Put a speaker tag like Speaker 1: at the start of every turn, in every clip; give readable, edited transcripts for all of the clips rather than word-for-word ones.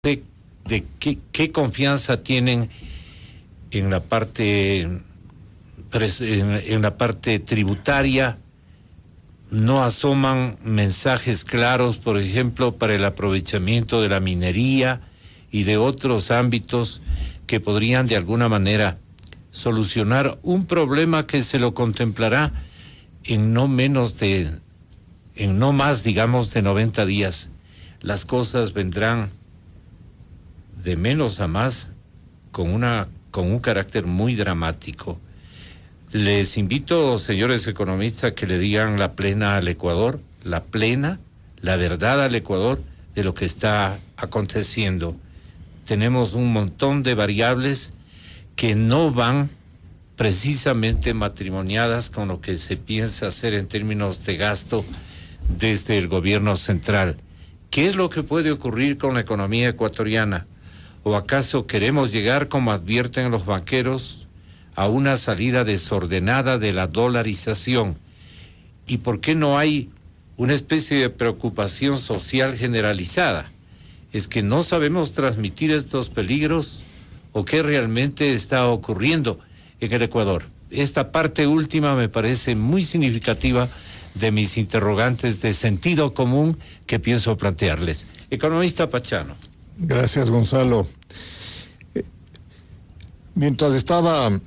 Speaker 1: de qué confianza tienen en la parte en la parte tributaria. No asoman mensajes claros, por ejemplo, para el aprovechamiento de la minería y de otros ámbitos que podrían de alguna manera solucionar un problema que se lo contemplará en no más, digamos, de 90 días. Las cosas vendrán de menos a más con un carácter muy dramático. Les invito, señores economistas, que le digan la plena al Ecuador, la verdad al Ecuador de lo que está aconteciendo. Tenemos un montón de variables que no van precisamente matrimoniadas con lo que se piensa hacer en términos de gasto desde el gobierno central. ¿Qué es lo que puede ocurrir con la economía ecuatoriana? ¿O acaso queremos llegar, como advierten los banqueros, a una salida desordenada de la dolarización? ¿Y por qué no hay una especie de preocupación social generalizada? ¿Es que no sabemos transmitir estos peligros o qué realmente está ocurriendo en el Ecuador? Esta parte última me parece muy significativa de mis interrogantes de sentido común que pienso plantearles. Economista Pachano.
Speaker 2: Gracias, Gonzalo. Mientras estaba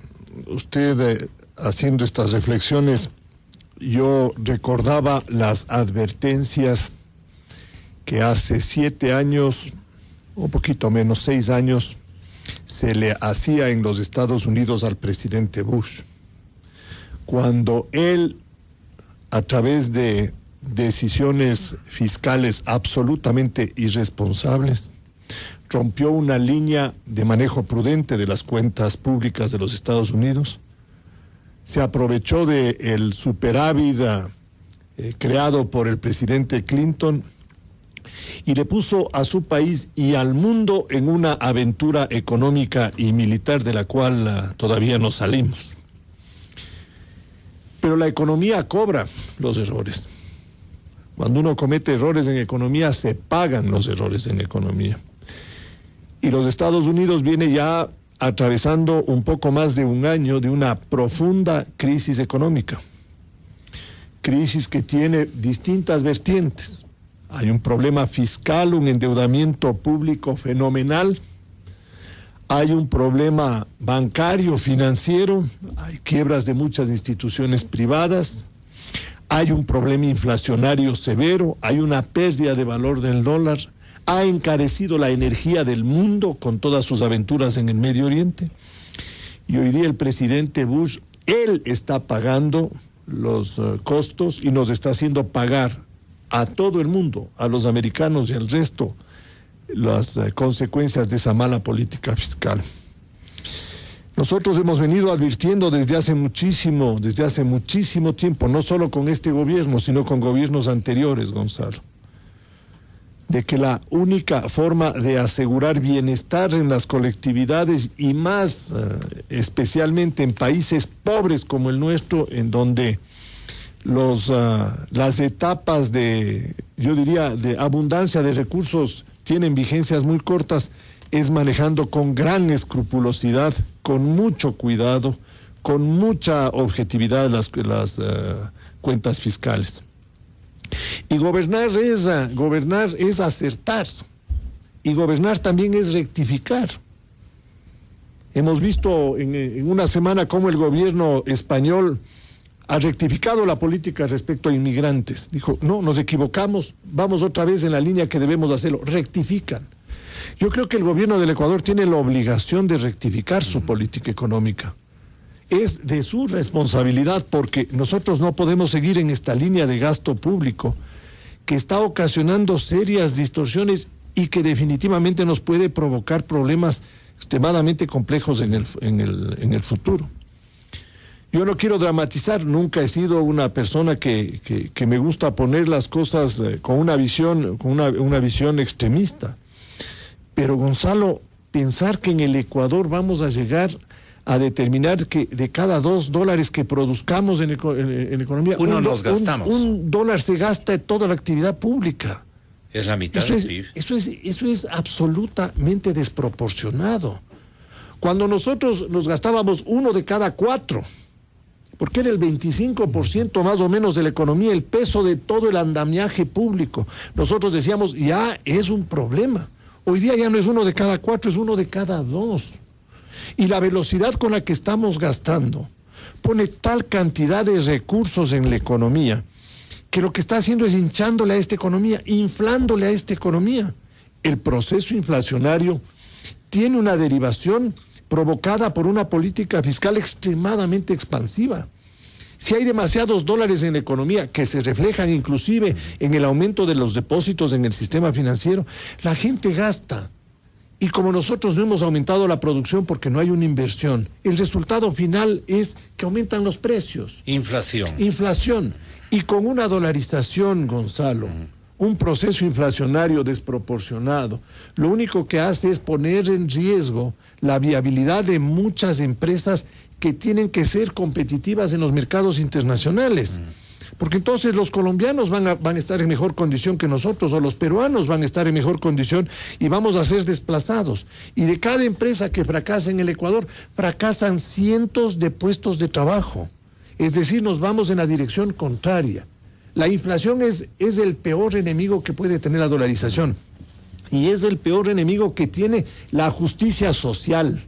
Speaker 2: usted haciendo estas reflexiones, yo recordaba las advertencias que hace 7 años, un poquito menos, 6 años, se le hacía en los Estados Unidos al presidente Bush, cuando él, a través de decisiones fiscales absolutamente irresponsables, rompió una línea de manejo prudente de las cuentas públicas de los Estados Unidos, se aprovechó del superávit creado por el presidente Clinton y le puso a su país y al mundo en una aventura económica y militar de la cual todavía no salimos. Pero la economía cobra los errores. Cuando uno comete errores en economía, se pagan los errores en economía. Y los Estados Unidos viene ya atravesando un poco más de un año de una profunda crisis económica. Crisis que tiene distintas vertientes. Hay un problema fiscal, un endeudamiento público fenomenal. Hay un problema bancario, financiero. Hay quiebras de muchas instituciones privadas. Hay un problema inflacionario severo. Hay una pérdida de valor del dólar. Ha encarecido la energía del mundo con todas sus aventuras en el Medio Oriente. Y hoy día el presidente Bush, él está pagando los costos y nos está haciendo pagar a todo el mundo, a los americanos y al resto, las consecuencias de esa mala política fiscal. Nosotros hemos venido advirtiendo desde hace muchísimo tiempo, no solo con este gobierno, sino con gobiernos anteriores, Gonzalo, de que la única forma de asegurar bienestar en las colectividades y más especialmente en países pobres como el nuestro, en donde las etapas de abundancia de recursos tienen vigencias muy cortas, es manejando con gran escrupulosidad, con mucho cuidado, con mucha objetividad las cuentas fiscales. Y gobernar es acertar, y gobernar también es rectificar. Hemos visto en una semana cómo el gobierno español ha rectificado la política respecto a inmigrantes. Dijo, no, nos equivocamos, vamos otra vez en la línea que debemos hacerlo. Rectifican. Yo creo que el gobierno del Ecuador tiene la obligación de rectificar su política económica. Es de su responsabilidad, porque nosotros no podemos seguir en esta línea de gasto público que está ocasionando serias distorsiones y que definitivamente nos puede provocar problemas extremadamente complejos en el futuro. Yo no quiero dramatizar, nunca he sido una persona que me gusta poner las cosas con una visión extremista. Pero, Gonzalo, pensar que en el Ecuador vamos a llegar a determinar que de cada $2 que produzcamos en economía,
Speaker 1: nos gastamos.
Speaker 2: $1 se gasta en toda la actividad pública.
Speaker 1: Es la mitad del PIB.
Speaker 2: Eso es absolutamente desproporcionado. Cuando nosotros nos gastábamos 1 de cada 4, porque era el 25% más o menos de la economía, el peso de todo el andamiaje público, nosotros decíamos, ya es un problema. Hoy día ya no es 1 de cada 4, es 1 de cada 2. Y la velocidad con la que estamos gastando pone tal cantidad de recursos en la economía que lo que está haciendo es hinchándole a esta economía, inflándole a esta economía. El proceso inflacionario tiene una derivación provocada por una política fiscal extremadamente expansiva. Si hay demasiados dólares en la economía que se reflejan inclusive en el aumento de los depósitos en el sistema financiero, la gente gasta. Y como nosotros no hemos aumentado la producción porque no hay una inversión, el resultado final es que aumentan los precios. Inflación. Y con una dolarización, Gonzalo, un proceso inflacionario desproporcionado, lo único que hace es poner en riesgo la viabilidad de muchas empresas que tienen que ser competitivas en los mercados internacionales. Porque entonces los colombianos van a estar en mejor condición que nosotros, o los peruanos van a estar en mejor condición y vamos a ser desplazados. Y de cada empresa que fracasa en el Ecuador, fracasan cientos de puestos de trabajo. Es decir, nos vamos en la dirección contraria. La inflación es el peor enemigo que puede tener la dolarización. Y es el peor enemigo que tiene la justicia social,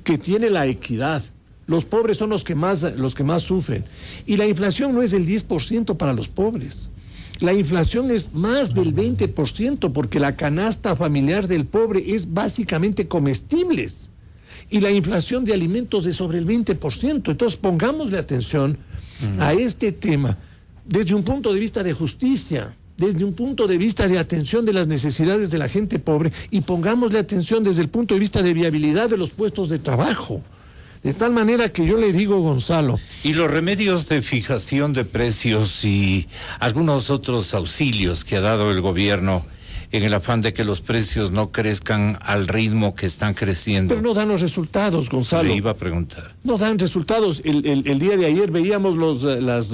Speaker 2: que tiene la equidad. Los pobres son los que más sufren. Y la inflación no es el 10% para los pobres. La inflación es más del 20%, porque la canasta familiar del pobre es básicamente comestibles. Y la inflación de alimentos es sobre el 20%. Entonces pongámosle atención a este tema desde un punto de vista de justicia, desde un punto de vista de atención de las necesidades de la gente pobre, y pongámosle atención desde el punto de vista de viabilidad de los puestos de trabajo. De tal manera que yo le digo, Gonzalo...
Speaker 1: Y los remedios de fijación de precios y algunos otros auxilios que ha dado el gobierno en el afán de que los precios no crezcan al ritmo que están creciendo.
Speaker 2: Pero no dan los resultados, Gonzalo.
Speaker 1: Le iba a preguntar.
Speaker 2: No dan resultados. El día de ayer veíamos las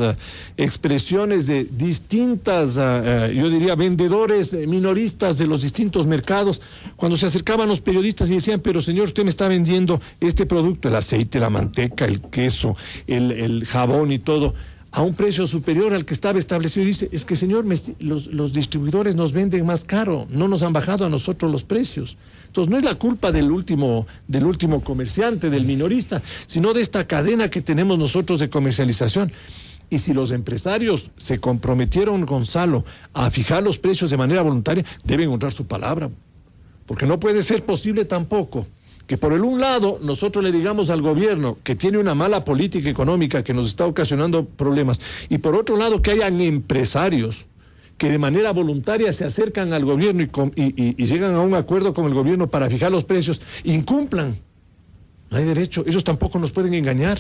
Speaker 2: expresiones de distintas, yo diría, vendedores minoristas de los distintos mercados, cuando se acercaban los periodistas y decían, pero señor, usted me está vendiendo este producto, el aceite, la manteca, el queso, el jabón y todo, a un precio superior al que estaba establecido. Y dice, es que señor, los distribuidores nos venden más caro, no nos han bajado a nosotros los precios. Entonces no es la culpa del último comerciante, del minorista, sino de esta cadena que tenemos nosotros de comercialización. Y si los empresarios se comprometieron, Gonzalo, a fijar los precios de manera voluntaria, deben honrar su palabra, porque no puede ser posible tampoco que por un lado nosotros le digamos al gobierno que tiene una mala política económica que nos está ocasionando problemas, y por otro lado que hayan empresarios que de manera voluntaria se acercan al gobierno y llegan a un acuerdo con el gobierno para fijar los precios, incumplan. No hay derecho, ellos tampoco nos pueden engañar.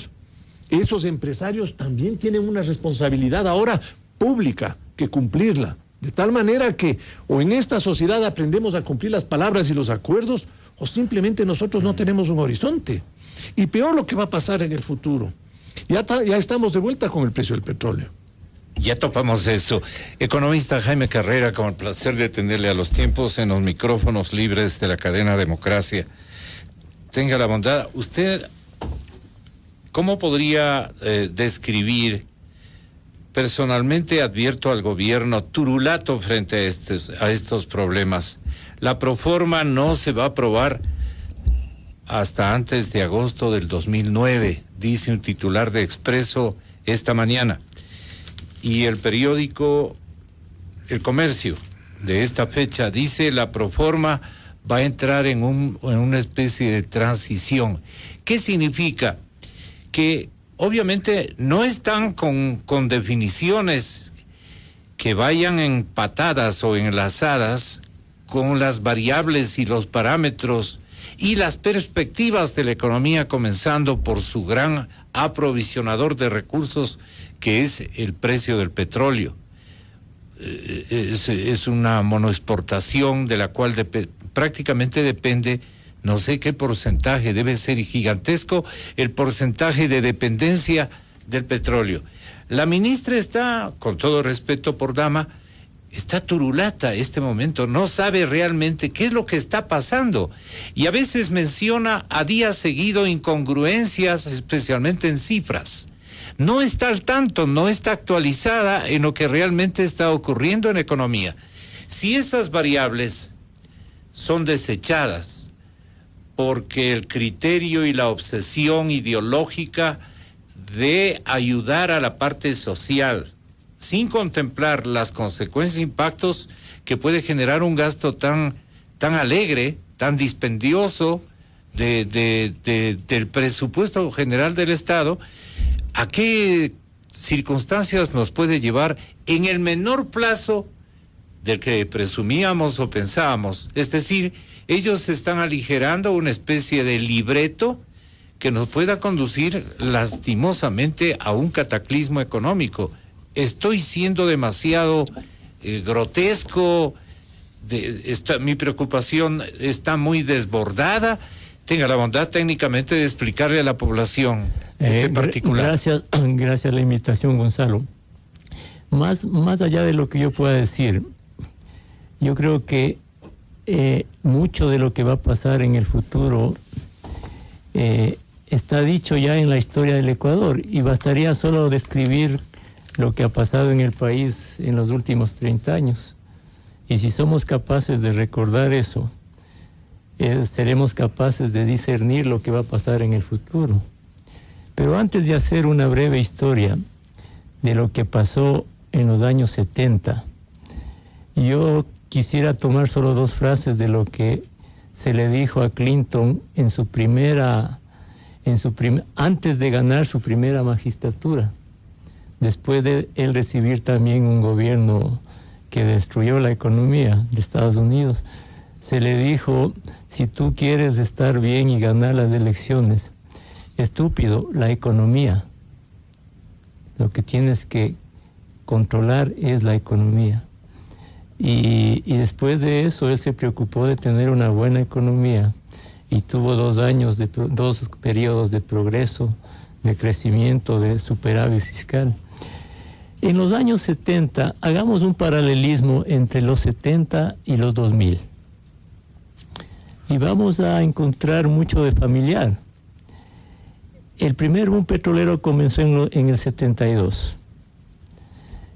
Speaker 2: Esos empresarios también tienen una responsabilidad ahora pública que cumplirla, de tal manera que o en esta sociedad aprendemos a cumplir las palabras y los acuerdos, o simplemente nosotros no tenemos un horizonte. Y peor lo que va a pasar en el futuro. Ya estamos de vuelta con el precio del petróleo.
Speaker 1: Ya topamos eso. Economista Jaime Carrera, con el placer de atenderle a los tiempos en los micrófonos libres de la cadena Democracia. Tenga la bondad. Usted, ¿cómo podría describir? Personalmente advierto al gobierno turulato frente a estos problemas. La proforma no se va a aprobar hasta antes de agosto del 2009, dice un titular de Expreso esta mañana. Y el periódico El Comercio de esta fecha dice la proforma va a entrar en una especie de transición. ¿Qué significa? Que obviamente no están con definiciones que vayan empatadas o enlazadas con las variables y los parámetros y las perspectivas de la economía, comenzando por su gran aprovisionador de recursos, que es el precio del petróleo. Es una monoexportación de la cual prácticamente depende, no sé qué porcentaje, debe ser gigantesco el porcentaje de dependencia del petróleo. La ministra está, con todo respeto por dama, está turulata este momento, no sabe realmente qué es lo que está pasando. Y a veces menciona a día seguido incongruencias, especialmente en cifras. No está al tanto, no está actualizada en lo que realmente está ocurriendo en economía. Si esas variables son desechadas porque el criterio y la obsesión ideológica de ayudar a la parte social, sin contemplar las consecuencias e impactos que puede generar un gasto tan alegre, tan dispendioso del presupuesto general del Estado, ¿a qué circunstancias nos puede llevar en el menor plazo del que presumíamos o pensábamos? Es decir, ellos están aligerando una especie de libreto que nos pueda conducir lastimosamente a un cataclismo económico. Estoy siendo demasiado grotesco, mi preocupación está muy desbordada. Tenga la bondad técnicamente de explicarle a la población este particular.
Speaker 3: Gracias a la invitación, Gonzalo. Más allá de lo que yo pueda decir, yo creo que mucho de lo que va a pasar en el futuro está dicho ya en la historia del Ecuador, y bastaría solo describir lo que ha pasado en el país en los últimos 30 años. Y si somos capaces de recordar eso, seremos capaces de discernir lo que va a pasar en el futuro. Pero antes de hacer una breve historia de lo que pasó en los años 70, yo quisiera tomar solo dos frases de lo que se le dijo a Clinton antes de ganar su primera magistratura, después de él recibir también un gobierno que destruyó la economía de Estados Unidos. Se le dijo: si tú quieres estar bien y ganar las elecciones, estúpido, la economía. Lo que tienes que controlar es la economía. Y después de eso, él se preocupó de tener una buena economía y tuvo 2 periodos de progreso, de crecimiento, de superávit fiscal. En los años 70, hagamos un paralelismo entre los 70 y los 2000. Y vamos a encontrar mucho de familiar. El primer boom petrolero comenzó en el 72.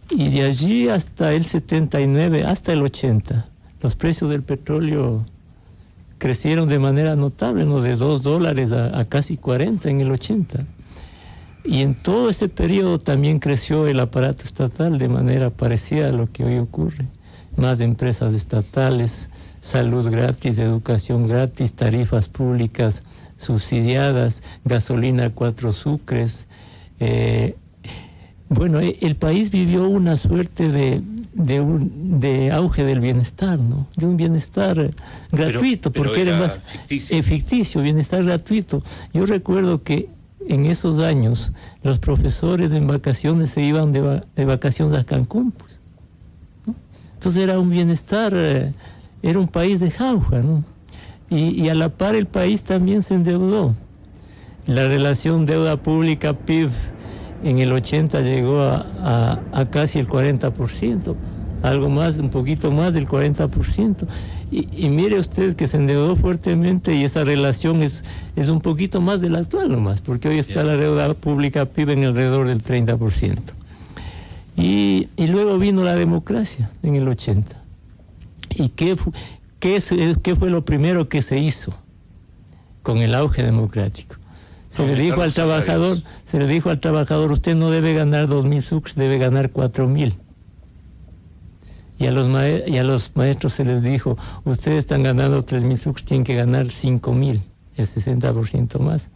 Speaker 3: Y de allí hasta el 79, hasta el 80, los precios del petróleo crecieron de manera notable, ¿no? De $2 a casi 40 en el 80. Y en todo ese periodo también creció el aparato estatal de manera parecida a lo que hoy ocurre. Más empresas estatales, salud gratis, educación gratis, tarifas públicas subsidiadas, gasolina 4 sucres. Bueno, el país vivió una suerte de auge del bienestar, ¿no? De un bienestar gratuito, pero porque era más ficticio, bienestar gratuito. Yo recuerdo que en esos años los profesores en vacaciones se iban de vacaciones a Cancún, pues, ¿no? Entonces era un bienestar, era un país de jauja, ¿no? Y a la par el país también se endeudó. La relación deuda pública-PIB en el 80 llegó a casi el 40%, algo más, un poquito más del 40%. Y mire usted que se endeudó fuertemente, y esa relación es un poquito más de la actual nomás, porque hoy está la deuda pública PIB en alrededor del 30%. Y luego vino la democracia en el 80. ¿Y qué fue lo primero que se hizo con el auge democrático? Se le dijo al trabajador, usted no debe ganar 2.000 sucres, debe ganar 4.000. Y a los maestros se les dijo, ustedes están ganando 3.000 sucres, tienen que ganar 5.000, el 60% más.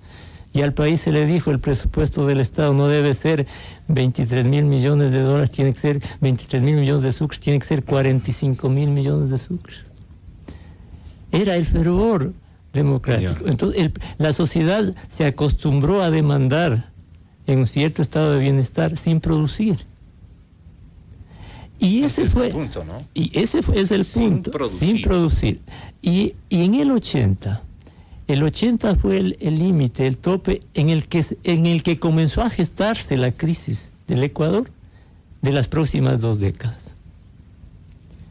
Speaker 3: Y al país se le dijo, el presupuesto del Estado no debe ser 23.000 millones de dólares, tiene que ser 23.000 millones de sucres, tiene que ser 45.000 millones de sucres. Era el fervor democrático. Entonces la sociedad se acostumbró a demandar en un cierto estado de bienestar sin producir. Y ese fue el punto, ¿no? Y ese es el punto, sin producir. Y en el 80 fue el límite, el tope en el que comenzó a gestarse la crisis del Ecuador de las próximas 2 décadas.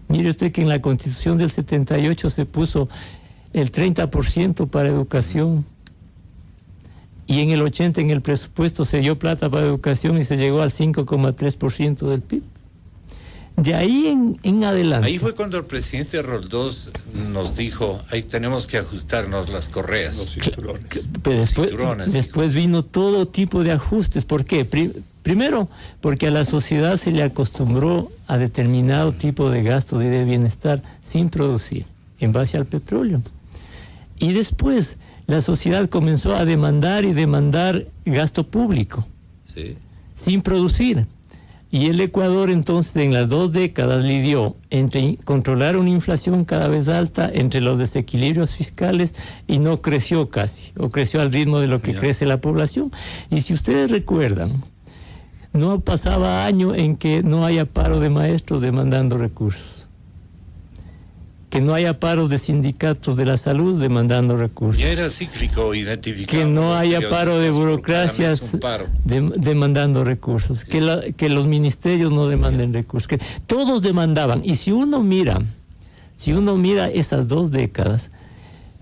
Speaker 3: Mire usted que en la Constitución del 78 se puso el 30% para educación. Y en el 80 en el presupuesto se dio plata para educación y se llegó al 5,3% del PIB. De ahí en adelante.
Speaker 1: Ahí fue cuando el presidente Roldós nos dijo, ahí tenemos que ajustarnos las correas.
Speaker 2: Los cinturones.
Speaker 3: Después vino todo tipo de ajustes. ¿Por qué? Primero, porque a la sociedad se le acostumbró a determinado tipo de gasto y de bienestar sin producir, en base al petróleo. Y después la sociedad comenzó a demandar gasto público,
Speaker 1: sí,
Speaker 3: sin producir. Y el Ecuador entonces en las 2 décadas lidió entre controlar una inflación cada vez alta, entre los desequilibrios fiscales, y no creció casi, o creció al ritmo de lo que crece la población. Y si ustedes recuerdan, no pasaba año en que no haya paro de maestros demandando recursos, que no haya paros de sindicatos de la salud demandando recursos.
Speaker 1: Ya era cíclico identificado.
Speaker 3: Que no haya paro de burocracias demandando recursos, que los ministerios no demanden recursos, que todos demandaban. Y si uno mira esas 2 décadas,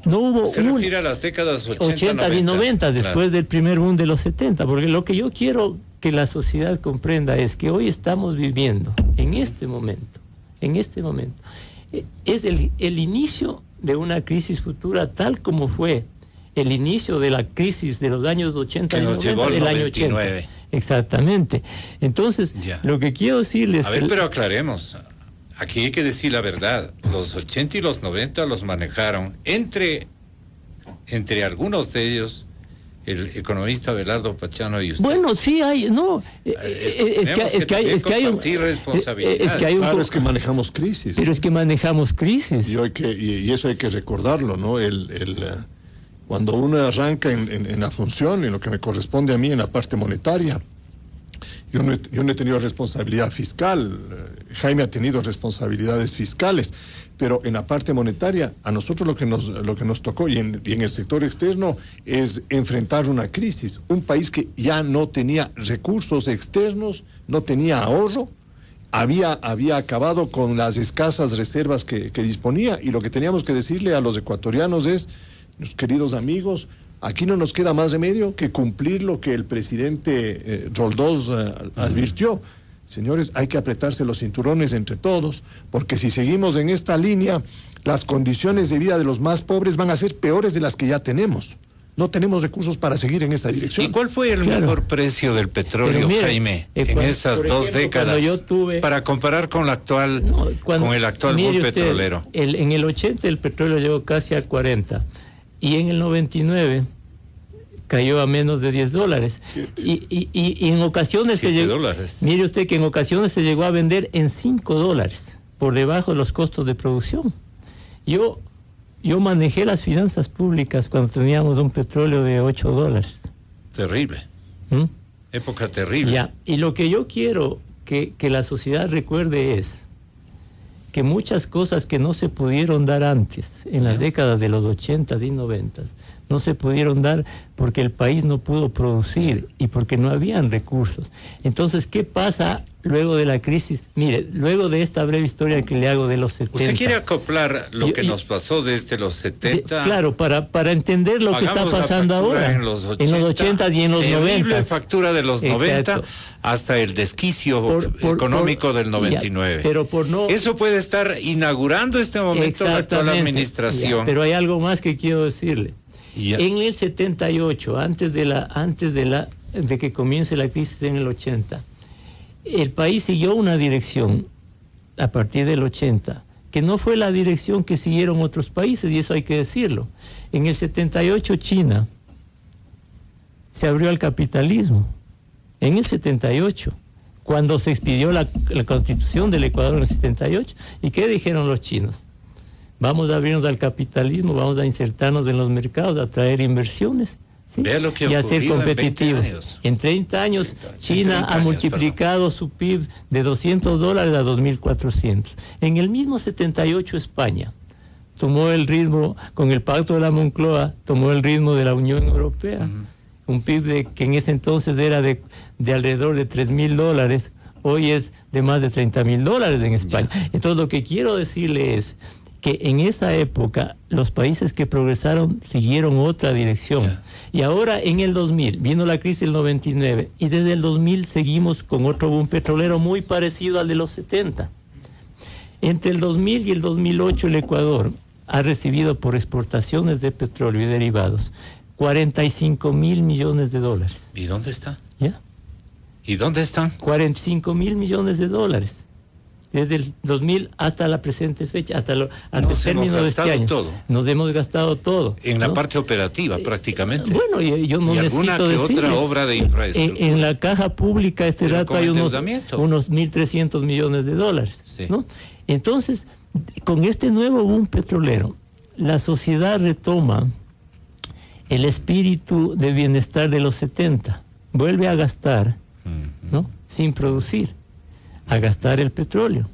Speaker 3: no hubo...
Speaker 1: Se refiere a las décadas 80
Speaker 3: y 90, después del primer boom de los 70, porque lo que yo quiero que la sociedad comprenda es que hoy estamos viviendo, en este momento, es el inicio de una crisis futura, tal como fue el inicio de la crisis de los años 80 y 90 del año 80. Exactamente. Entonces, lo que quiero decirles...
Speaker 1: pero aclaremos. Aquí hay que decir la verdad. Los 80 y los 90 los manejaron entre algunos de ellos el economista Abelardo Pachano y usted.
Speaker 3: Bueno, sí hay, no,
Speaker 1: es que hay responsabilidad.
Speaker 2: Claro, es que manejamos crisis.
Speaker 3: Pero es que manejamos crisis.
Speaker 2: Y eso hay que recordarlo, ¿no? Cuando uno arranca en la función, en lo que me corresponde a mí, en la parte monetaria, yo no he tenido responsabilidad fiscal, Jaime ha tenido responsabilidades fiscales, pero en la parte monetaria, a nosotros lo que nos tocó, y en el sector externo, es enfrentar una crisis. Un país que ya no tenía recursos externos, no tenía ahorro, había acabado con las escasas reservas que disponía, y lo que teníamos que decirle a los ecuatorianos es, mis queridos amigos, aquí no nos queda más remedio que cumplir lo que el presidente Roldós advirtió. Señores, hay que apretarse los cinturones entre todos, porque si seguimos en esta línea, las condiciones de vida de los más pobres van a ser peores de las que ya tenemos. No tenemos recursos para seguir en esta dirección.
Speaker 1: ¿Y cuál fue el mejor precio del petróleo, Jaime, en esas 2 décadas, para comparar con la actual, con el actual boom petrolero?
Speaker 3: En el 80 el petróleo llegó casi a 40, y en el 99... cayó a menos de $10. Y en ocasiones se llegó, mire usted que en ocasiones se llegó a vender en $5, por debajo de los costos de producción. Yo manejé las finanzas públicas cuando teníamos un petróleo de $8.
Speaker 1: Terrible. Época terrible.
Speaker 3: Ya. Y lo que yo quiero que la sociedad recuerde es que muchas cosas que no se pudieron dar antes, en las décadas de los 80 y 90, no se pudieron dar porque el país no pudo producir y porque no habían recursos. Entonces, ¿qué pasa luego de la crisis? Mire, luego de esta breve historia que le hago de los 70...
Speaker 1: ¿Usted quiere acoplar lo que nos pasó desde los 70?
Speaker 3: Claro, para entender lo que está pasando ahora.
Speaker 1: En los 80
Speaker 3: y en los 90.
Speaker 1: La factura de los 90 hasta el desquicio económico del 99.
Speaker 3: Pero
Speaker 1: eso puede estar inaugurando este momento la actual administración.
Speaker 3: Pero hay algo más que quiero decirle. En el 78, antes de que comience la crisis en el 80, el país siguió una dirección a partir del 80, que no fue la dirección que siguieron otros países, y eso hay que decirlo. En el 78 China se abrió al capitalismo, en el 78, cuando se expidió la constitución del Ecuador en el 78, ¿y qué dijeron los chinos? Vamos a abrirnos al capitalismo, vamos a insertarnos en los mercados, a traer inversiones, ¿sí? Y a ser competitivos. En 30 años, China ha multiplicado su PIB de $200 a 2.400. En el mismo 78 España tomó el ritmo, con el Pacto de la Moncloa, tomó el ritmo de la Unión Europea. Un PIB que en ese entonces era de alrededor de $3.000, hoy es de más de $30,000 en España. Entonces lo que quiero decirle es que en esa época los países que progresaron siguieron otra dirección. Y ahora en el 2000 vino la crisis del 99 y desde el 2000 seguimos con otro boom petrolero muy parecido al de los 70. Entre el 2000 y el 2008 el Ecuador ha recibido por exportaciones de petróleo y derivados $45,000 millones.
Speaker 1: ¿Y dónde está?
Speaker 3: ¿Ya?
Speaker 1: ¿Y dónde están?
Speaker 3: $45,000 millones. Desde el 2000 hasta la presente fecha, hasta el término de este año. Todo. Nos hemos gastado todo.
Speaker 1: En la parte operativa, prácticamente.
Speaker 3: Bueno, yo no necesito
Speaker 1: alguna que otra obra de infraestructura.
Speaker 3: En la caja pública este dato hay unos 1.300 millones de dólares. Sí. ¿No? Entonces, con este nuevo boom petrolero, la sociedad retoma el espíritu de bienestar de los 70. Vuelve a gastar, ¿no? Sin producir. A gastar el petróleo.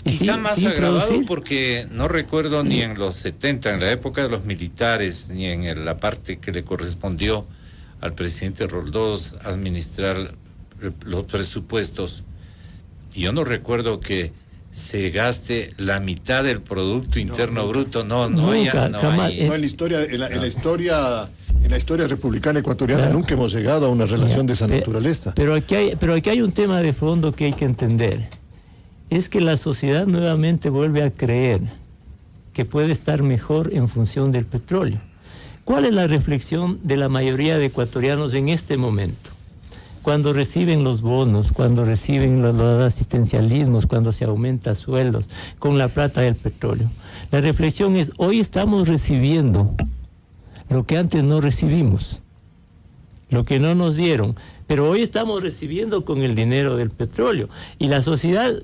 Speaker 1: Quizá más agravado producir, porque no recuerdo ni en los 70, en la época de los militares, ni en la parte que le correspondió al presidente Roldós administrar los presupuestos. Y yo no recuerdo que se gaste la mitad del Producto Interno Bruto. No en la historia republicana ecuatoriana nunca hemos llegado a una relación de esa naturaleza.
Speaker 3: Pero aquí hay un tema de fondo que hay que entender. Es que la sociedad nuevamente vuelve a creer que puede estar mejor en función del petróleo. ¿Cuál es la reflexión de la mayoría de ecuatorianos en este momento? Cuando reciben los bonos, cuando reciben los asistencialismos, cuando se aumenta sueldos con la plata del petróleo. La reflexión es, hoy estamos recibiendo lo que antes no recibimos, lo que no nos dieron, pero hoy estamos recibiendo con el dinero del petróleo. Y la sociedad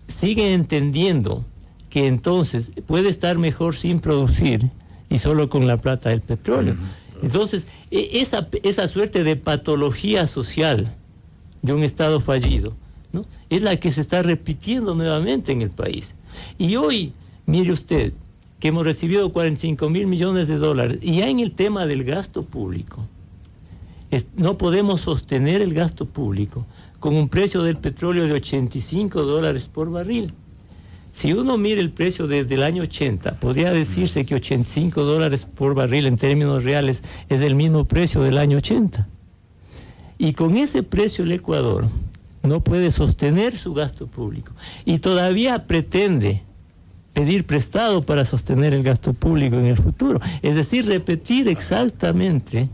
Speaker 3: sigue entendiendo que entonces puede estar mejor sin producir y solo con la plata del petróleo. Entonces, esa suerte de patología social de un Estado fallido, ¿no? Es la que se está repitiendo nuevamente en el país. Y hoy, mire usted, que hemos recibido $45,000 millones y ya en el tema del gasto público, no podemos sostener el gasto público con un precio del petróleo de $85 por barril. Si uno mira el precio desde el año 80, podría decirse que $85 por barril en términos reales es el mismo precio del año 80. Y con ese precio el Ecuador no puede sostener su gasto público y todavía pretende pedir prestado para sostener el gasto público en el futuro. Es decir, repetir exactamente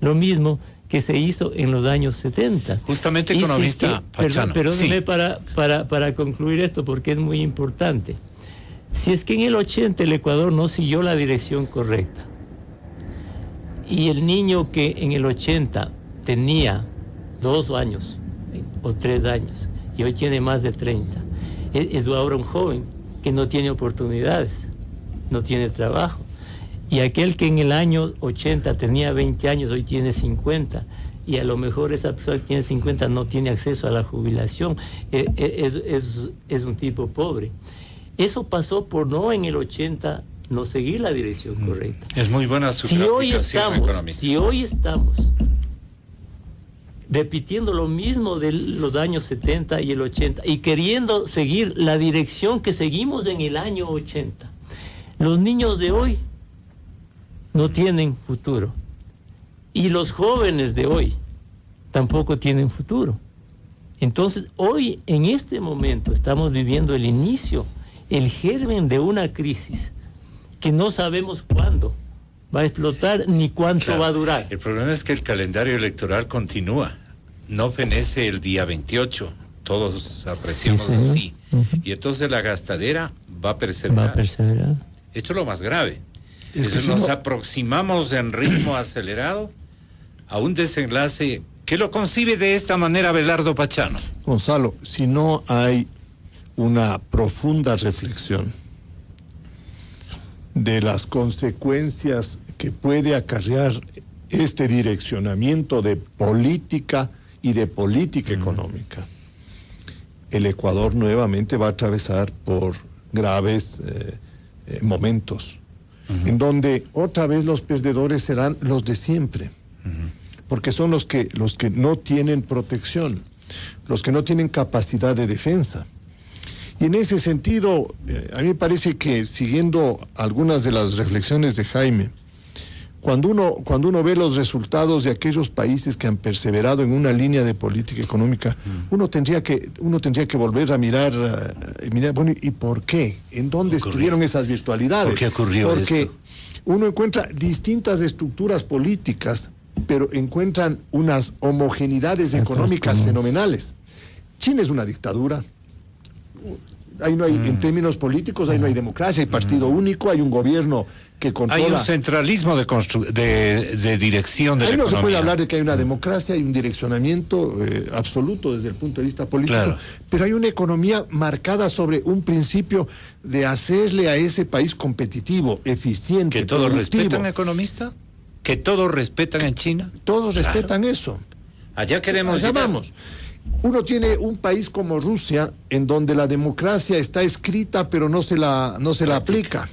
Speaker 3: lo mismo que se hizo en los años 70.
Speaker 1: Justamente, economista Pachano.
Speaker 3: Perdóneme para concluir esto, porque es muy importante. Si es que en el 80 el Ecuador no siguió la dirección correcta, y el niño que en el 80 tenía 2 años o 3 años, y hoy tiene más de 30, es ahora un joven que no tiene oportunidades, no tiene trabajo. Y aquel que en el año 80 tenía 20 años, hoy tiene 50, y a lo mejor esa persona que tiene 50 no tiene acceso a la jubilación, es un tipo pobre. Eso pasó por no en el 80 no seguir la dirección correcta.
Speaker 1: Es muy buena su clasificación, economista.
Speaker 3: Si hoy estamos repitiendo lo mismo de los años 70 y el 80 y queriendo seguir la dirección que seguimos en el año 80, los niños de hoy no tienen futuro y los jóvenes de hoy tampoco tienen futuro. Entonces hoy, en este momento, estamos viviendo el inicio, el germen de una crisis que no sabemos cuándo va a explotar ni cuánto va a durar.
Speaker 1: El problema es que el calendario electoral continúa, no fenece el día 28, todos apreciamos así, y entonces la gastadera va a perseverar. Esto es lo más grave. Nos aproximamos en ritmo acelerado a un desenlace que lo concibe de esta manera Abelardo Pachano.
Speaker 2: Gonzalo, si no hay una profunda reflexión de las consecuencias que puede acarrear este direccionamiento de política y de política económica, el Ecuador nuevamente va a atravesar por graves momentos, en donde otra vez los perdedores serán los de siempre, porque son los que no tienen protección. los que no tienen capacidad de defensa. Y en ese sentido, a mí me parece que, siguiendo algunas de las reflexiones de Jaime, cuando uno ve los resultados de aquellos países que han perseverado en una línea de política económica, uno tendría que volver a mirar, bueno, ¿y por qué? ¿En dónde estuvieron esas virtualidades?
Speaker 1: ¿Por qué ocurrió esto?
Speaker 2: Porque uno encuentra distintas estructuras políticas, pero encuentran unas homogeneidades económicas fenomenales. China es una dictadura. Ahí no hay, en términos políticos, ahí no hay democracia, hay partido único, hay un gobierno que controla.
Speaker 1: Hay un centralismo de dirección de la economía. Ahí no
Speaker 2: se puede hablar de que hay una democracia, hay un direccionamiento absoluto desde el punto de vista político, claro. Pero hay una economía marcada sobre un principio de hacerle a ese país competitivo, eficiente,
Speaker 1: ¿que todos
Speaker 2: productivo.
Speaker 1: respetan, economista? ¿Que todos respetan en China?
Speaker 2: Todos respetan eso.
Speaker 1: Allá queremos
Speaker 2: allá
Speaker 1: llegar.
Speaker 2: Vamos. Uno tiene un país como Rusia, en donde la democracia está escrita, pero no se la aplica.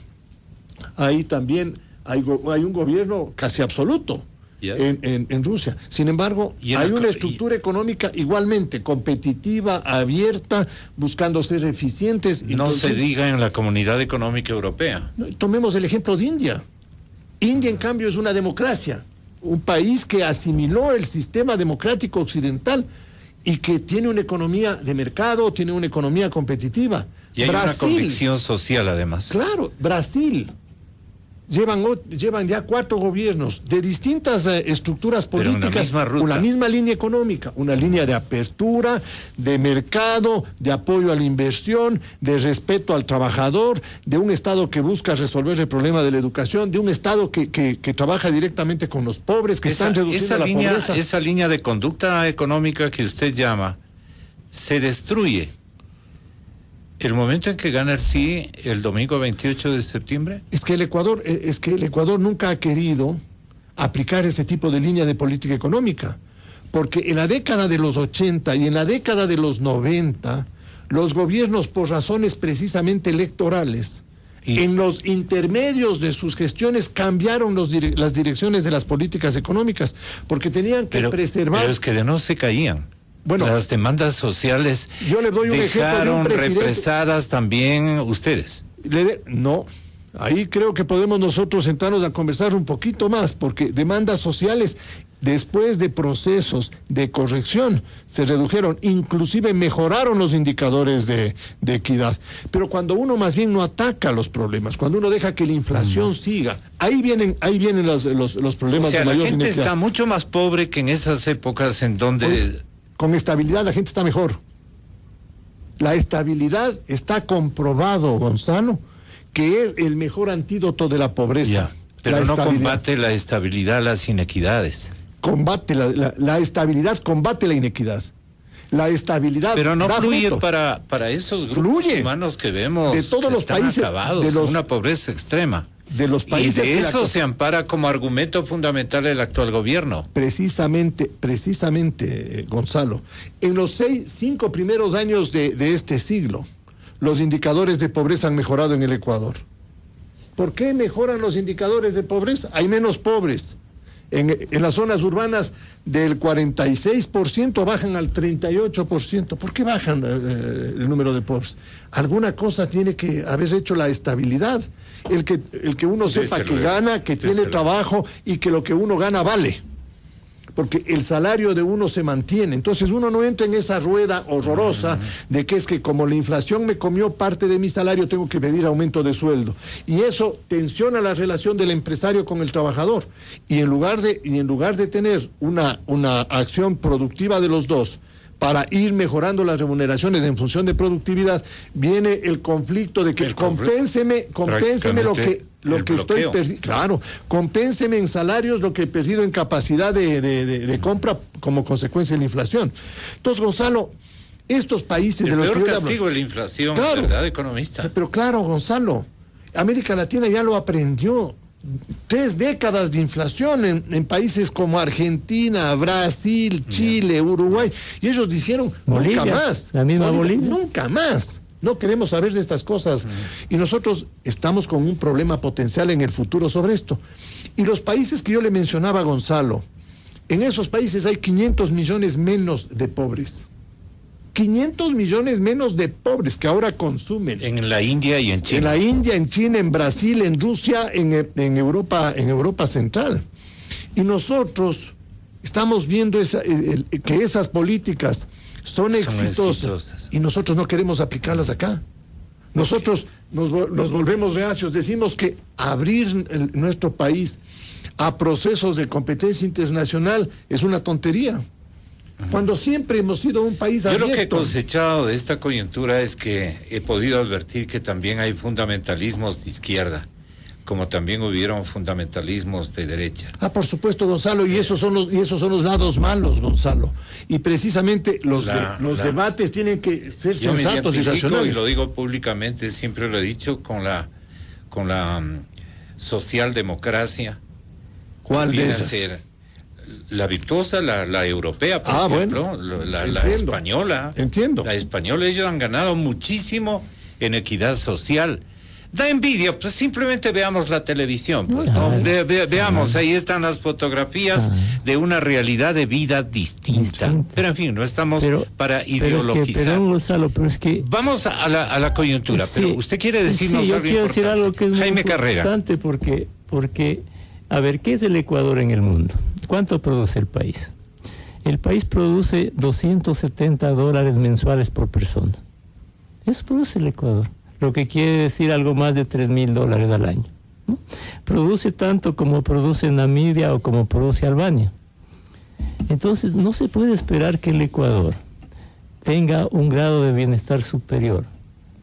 Speaker 2: Ahí también hay un gobierno casi absoluto en Rusia. Sin embargo, hay una estructura económica igualmente competitiva, abierta, buscando ser eficientes.
Speaker 1: No se diga en la Comunidad Económica Europea.
Speaker 2: Tomemos el ejemplo de India. India, en cambio, es una democracia. Un país que asimiló el sistema democrático occidental y que tiene una economía de mercado, tiene una economía competitiva.
Speaker 1: Y hay una convicción social, además.
Speaker 2: Claro, Brasil. Llevan ya 4 gobiernos de distintas estructuras políticas, con la misma línea económica, una línea de apertura, de mercado, de apoyo a la inversión, de respeto al trabajador, de un Estado que busca resolver el problema de la educación, de un Estado que trabaja directamente con los pobres, que están reduciendo la pobreza.
Speaker 1: Esa línea de conducta económica que usted llama se destruye el momento en que gana el sí el domingo 28 de septiembre.
Speaker 2: Es que el Ecuador nunca ha querido aplicar ese tipo de línea de política económica, porque en la década de los 80 y en la década de los 90, los gobiernos, por razones precisamente electorales, en los intermedios de sus gestiones cambiaron las direcciones de las políticas económicas, porque tenían que preservar.
Speaker 1: Pero es que de no se caían. Bueno, las demandas sociales
Speaker 2: yo le doy un
Speaker 1: dejaron represadas también ustedes.
Speaker 2: No, ahí creo que podemos nosotros sentarnos a conversar un poquito más, porque demandas sociales, después de procesos de corrección, se redujeron, inclusive mejoraron los indicadores de equidad. Pero cuando uno más bien no ataca los problemas, cuando uno deja que la inflación siga, ahí vienen los problemas de mayor inequidad.
Speaker 1: La gente está mucho más pobre que en esas épocas en donde...
Speaker 2: Con estabilidad la gente está mejor. La estabilidad está comprobado, Gonzalo, que es el mejor antídoto de la pobreza.
Speaker 1: Pero no combate la estabilidad, las inequidades.
Speaker 2: Combate la estabilidad, combate la inequidad. La estabilidad.
Speaker 1: Pero no fluye para esos grupos humanos que vemos
Speaker 2: de todos los países
Speaker 1: acabados, una pobreza extrema.
Speaker 2: De los países.
Speaker 1: Y de eso se ampara como argumento fundamental el actual gobierno.
Speaker 2: Precisamente, Gonzalo, en los 5 primeros años de este siglo, los indicadores de pobreza han mejorado en el Ecuador. ¿Por qué mejoran los indicadores de pobreza? Hay menos pobres. En las zonas urbanas del 46% bajan al 38%. ¿Por qué bajan el número de pobres? Alguna cosa tiene que haber hecho la estabilidad. El que uno sepa que gana, que tiene trabajo y que lo que uno gana vale. Porque el salario de uno se mantiene. Entonces uno no entra en esa rueda horrorosa de que es que como la inflación me comió parte de mi salario, tengo que pedir aumento de sueldo. Y eso tensiona la relación del empresario con el trabajador. Y en lugar de tener una acción productiva de los dos para ir mejorando las remuneraciones en función de productividad, viene el conflicto de que compénseme lo que estoy perdiendo. Claro, compénseme en salarios lo que he perdido en capacidad de compra como consecuencia de la inflación. Entonces, Gonzalo, estos países de los que
Speaker 1: el peor castigo de la inflación, claro, ¿verdad, economista?
Speaker 2: Pero claro, Gonzalo, América Latina ya lo aprendió. 3 décadas de inflación en países como Argentina, Brasil, Chile, Uruguay, y ellos dijeron,
Speaker 3: Bolivia,
Speaker 2: nunca más.
Speaker 3: La misma Bolivia.
Speaker 2: Nunca más. No queremos saber de estas cosas. Y nosotros estamos con un problema potencial en el futuro sobre esto. Y los países que yo le mencionaba a Gonzalo, en esos países hay 500 millones menos de pobres. 500 millones menos de pobres que ahora consumen.
Speaker 1: En la India y en China.
Speaker 2: En la India, en China, en Brasil, en Rusia, en Europa Central. Y nosotros estamos viendo que esas políticas son exitosas y nosotros no queremos aplicarlas acá. Nosotros nos volvemos reacios, decimos que abrir nuestro país a procesos de competencia internacional es una tontería, cuando siempre hemos sido un país abierto.
Speaker 1: Yo lo que he cosechado de esta coyuntura es que he podido advertir que también hay fundamentalismos de izquierda, como también hubieron fundamentalismos de derecha.
Speaker 2: Por supuesto, Gonzalo, y esos son los lados malos, Gonzalo. Y precisamente los debates tienen que ser sensatos y racionales.
Speaker 1: Y lo digo públicamente, siempre lo he dicho, con la socialdemocracia.
Speaker 2: ¿Cuál de esas?
Speaker 1: Ser la virtuosa, la europea, por ejemplo,
Speaker 2: bueno,
Speaker 1: la española.
Speaker 2: Entiendo.
Speaker 1: La española, ellos han ganado muchísimo en equidad social. Da envidia, pues simplemente veamos la televisión, pues, ¿no? Veamos, ahí están las fotografías de una realidad de vida distinta. Pero en fin, no estamos para ideologizar.
Speaker 3: Pero Gonzalo, es que...
Speaker 1: Vamos a la coyuntura,
Speaker 3: sí,
Speaker 1: pero usted quiere decirnos
Speaker 3: algo importante. Quiero decir algo que es
Speaker 1: Jaime
Speaker 3: muy importante
Speaker 1: Carrera.
Speaker 3: Porque, a ver, ¿qué es el Ecuador en el mundo? ¿Cuánto produce el país? El país produce $270 mensuales por persona. Eso produce el Ecuador, lo que quiere decir algo más de $3,000 al año, ¿no? Produce tanto como produce Namibia o como produce Albania. Entonces, no se puede esperar que el Ecuador tenga un grado de bienestar superior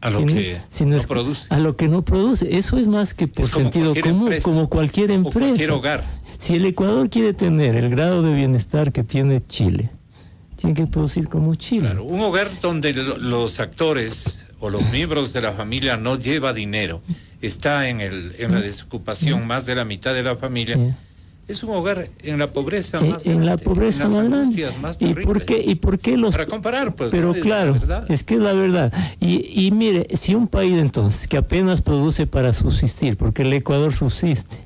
Speaker 1: a lo que no produce.
Speaker 3: A lo que no produce. Eso es más que por sentido común, como cualquier empresa.
Speaker 1: O cualquier hogar.
Speaker 3: Si el Ecuador quiere tener el grado de bienestar que tiene Chile, tiene que producir como Chile.
Speaker 1: Claro, un hogar donde los actores o los miembros de la familia no lleva dinero, está en la desocupación más de la mitad de la familia, es un hogar en la pobreza más grande.
Speaker 3: En la pobreza más grande.
Speaker 1: Más
Speaker 3: ¿Y por qué los...
Speaker 1: Para comparar, pues.
Speaker 3: Pero
Speaker 1: ¿no?
Speaker 3: claro, es que es la verdad. Y mire, si un país entonces que apenas produce para subsistir, porque el Ecuador subsiste,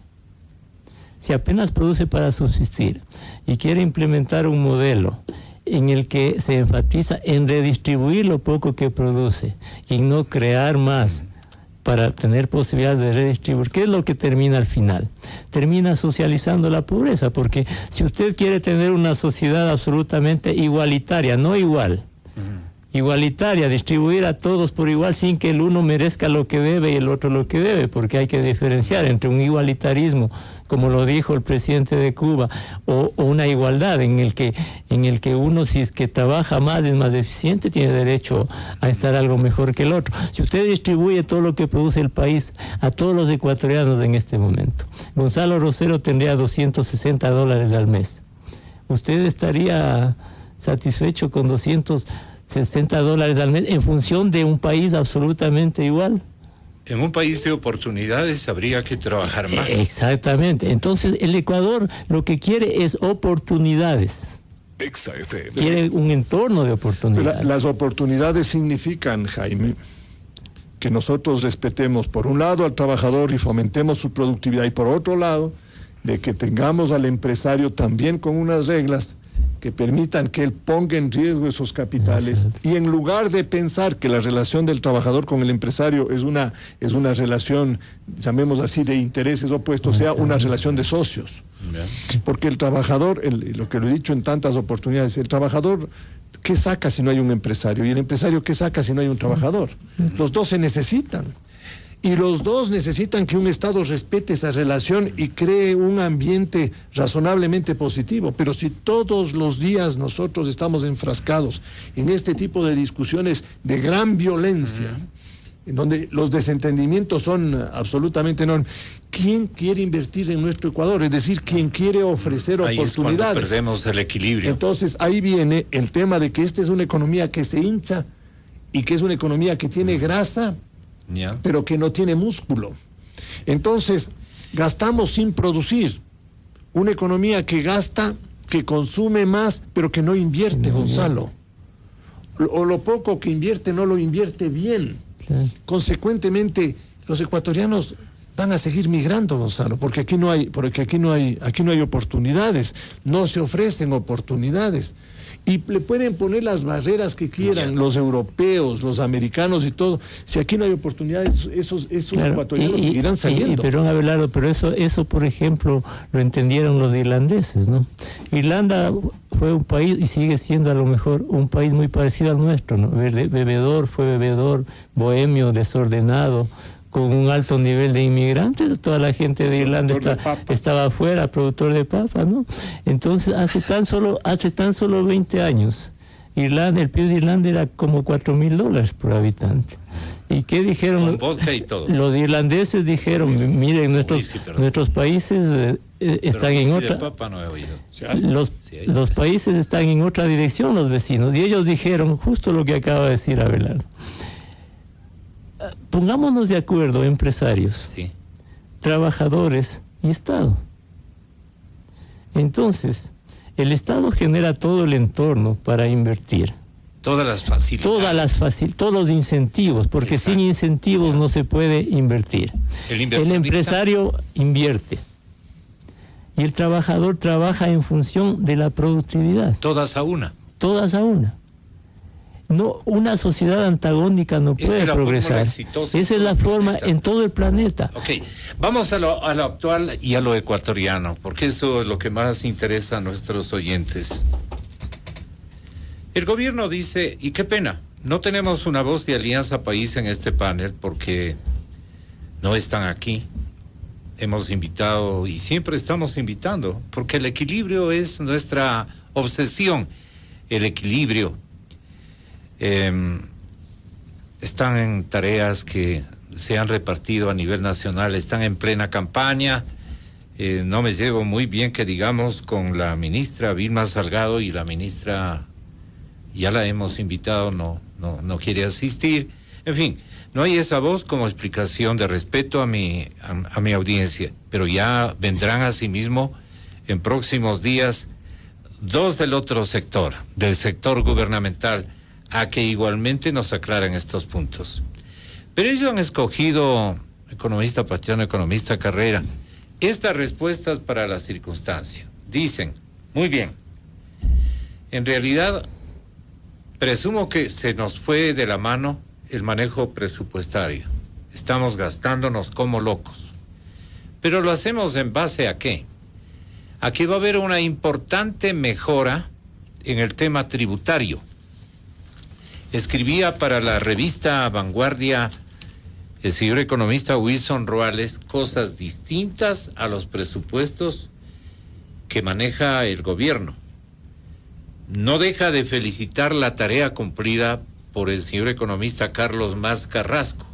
Speaker 3: si apenas produce para subsistir y quiere implementar un modelo en el que se enfatiza en redistribuir lo poco que produce y no crear más para tener posibilidad de redistribuir, ¿qué es lo que termina al final? Termina socializando la pobreza, porque si usted quiere tener una sociedad absolutamente igualitaria, no igual, igualitaria, distribuir a todos por igual sin que el uno merezca lo que debe y el otro lo que debe, porque hay que diferenciar entre un igualitarismo, como lo dijo el presidente de Cuba, o una igualdad en el que uno, si es que trabaja más, es más eficiente, tiene derecho a estar algo mejor que el otro. Si usted distribuye todo lo que produce el país a todos los ecuatorianos en este momento, Gonzalo Rosero tendría $260 al mes. ¿Usted estaría satisfecho con $260 al mes en función de un país absolutamente igual?
Speaker 1: En un país de oportunidades habría que trabajar más.
Speaker 3: Exactamente. Entonces, el Ecuador lo que quiere es oportunidades. Quiere un entorno de oportunidades.
Speaker 2: Las oportunidades significan, Jaime, que nosotros respetemos por un lado al trabajador y fomentemos su productividad, y por otro lado, de que tengamos al empresario también con unas reglas que permitan que él ponga en riesgo esos capitales, y en lugar de pensar que la relación del trabajador con el empresario es una relación, llamemos así, de intereses opuestos, sea una relación de socios. Porque el trabajador, lo que lo he dicho en tantas oportunidades, el trabajador, ¿qué saca si no hay un empresario? Y el empresario, ¿qué saca si no hay un trabajador? Los dos se necesitan. Y los dos necesitan que un Estado respete esa relación y cree un ambiente razonablemente positivo. Pero si todos los días nosotros estamos enfrascados en este tipo de discusiones de gran violencia, en donde los desentendimientos son absolutamente enormes, ¿quién quiere invertir en nuestro Ecuador? Es decir, ¿quién quiere ofrecer oportunidades?
Speaker 1: Ahí es cuando perdemos el equilibrio.
Speaker 2: Entonces, ahí viene el tema de que esta es una economía que se hincha y que es una economía que tiene grasa, pero que no tiene músculo. Entonces, gastamos sin producir. Una economía que gasta, que consume más, pero que no invierte, Gonzalo. O lo poco que invierte no lo invierte bien. Consecuentemente, los ecuatorianos van a seguir migrando, Gonzalo, porque aquí no hay oportunidades, no se ofrecen oportunidades. Y le pueden poner las barreras que quieran, los europeos, los americanos y todo. Si aquí no hay oportunidades, esos claro, ecuatorianos seguirán saliendo.
Speaker 3: Perdón, Abelardo, pero eso, por ejemplo, lo entendieron los irlandeses, ¿no? Irlanda fue un país, y sigue siendo a lo mejor un país muy parecido al nuestro, ¿no? Fue bebedor, bohemio, desordenado, con un alto nivel de inmigrantes. Toda la gente de Irlanda estaba afuera, productor de papa, ¿no? Entonces, hace tan solo 20 años, el PIB de Irlanda era como $4,000 por habitante. ¿Y qué dijeron?
Speaker 1: Con vodka y todo.
Speaker 3: Los irlandeses dijeron, miren, nuestros países están en otra...
Speaker 1: Papa no he oído.
Speaker 3: Los países están en otra dirección, los vecinos. Y ellos dijeron justo lo que acaba de decir Abelardo. Pongámonos de acuerdo, empresarios,
Speaker 1: sí,
Speaker 3: trabajadores y Estado. Entonces, el Estado genera todo el entorno para invertir.
Speaker 1: Todas las facilidades.
Speaker 3: Todos los incentivos, porque exacto, sin incentivos no se puede invertir. El empresario invierte. Y el trabajador trabaja en función de la productividad.
Speaker 1: Todas a una.
Speaker 3: No, una sociedad antagónica no puede progresar. Esa es la forma en todo el planeta.
Speaker 1: Ok, vamos a lo actual y a lo ecuatoriano, porque eso es lo que más interesa a nuestros oyentes. El gobierno dice, y qué pena, no tenemos una voz de Alianza País en este panel porque no están aquí. Hemos invitado y siempre estamos invitando, porque el equilibrio es nuestra obsesión, el equilibrio. Están en tareas que se han repartido a nivel nacional, están en plena campaña. No me llevo muy bien, que digamos, con la ministra Vilma Salgado, y la ministra ya la hemos invitado, no quiere asistir. En fin, no hay esa voz como explicación de respeto a mi audiencia, pero ya vendrán asimismo en próximos días dos del otro sector, del sector gubernamental, a que igualmente nos aclaren estos puntos. Pero ellos han escogido, economista Patriano, economista Carrera, estas respuestas para la circunstancia. Dicen, muy bien, en realidad presumo que se nos fue de la mano el manejo presupuestario. Estamos gastándonos como locos. Pero lo hacemos en base a ¿qué? A que va a haber una importante mejora en el tema tributario. Escribía para la revista Vanguardia el señor economista Wilson Roales cosas distintas a los presupuestos que maneja el gobierno. No deja de felicitar la tarea cumplida por el señor economista Carlos Mas Carrasco.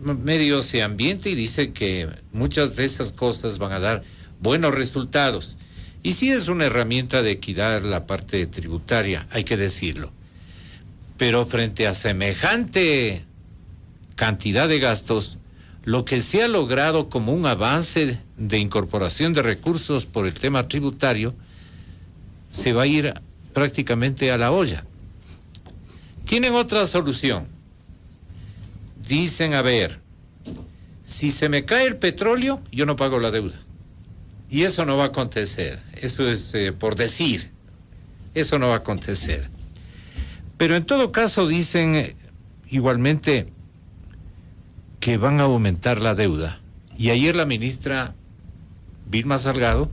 Speaker 1: Medio se ambienta y dice que muchas de esas cosas van a dar buenos resultados. Y sí es una herramienta de equidad la parte tributaria, hay que decirlo. Pero frente a semejante cantidad de gastos, lo que se ha logrado como un avance de incorporación de recursos por el tema tributario se va a ir prácticamente a la olla. Tienen otra solución. Dicen, a ver, si se me cae el petróleo, yo no pago la deuda. Y eso no va a acontecer. Eso es por decir. Eso no va a acontecer. Pero en todo caso dicen igualmente que van a aumentar la deuda. Y ayer la ministra Vilma Salgado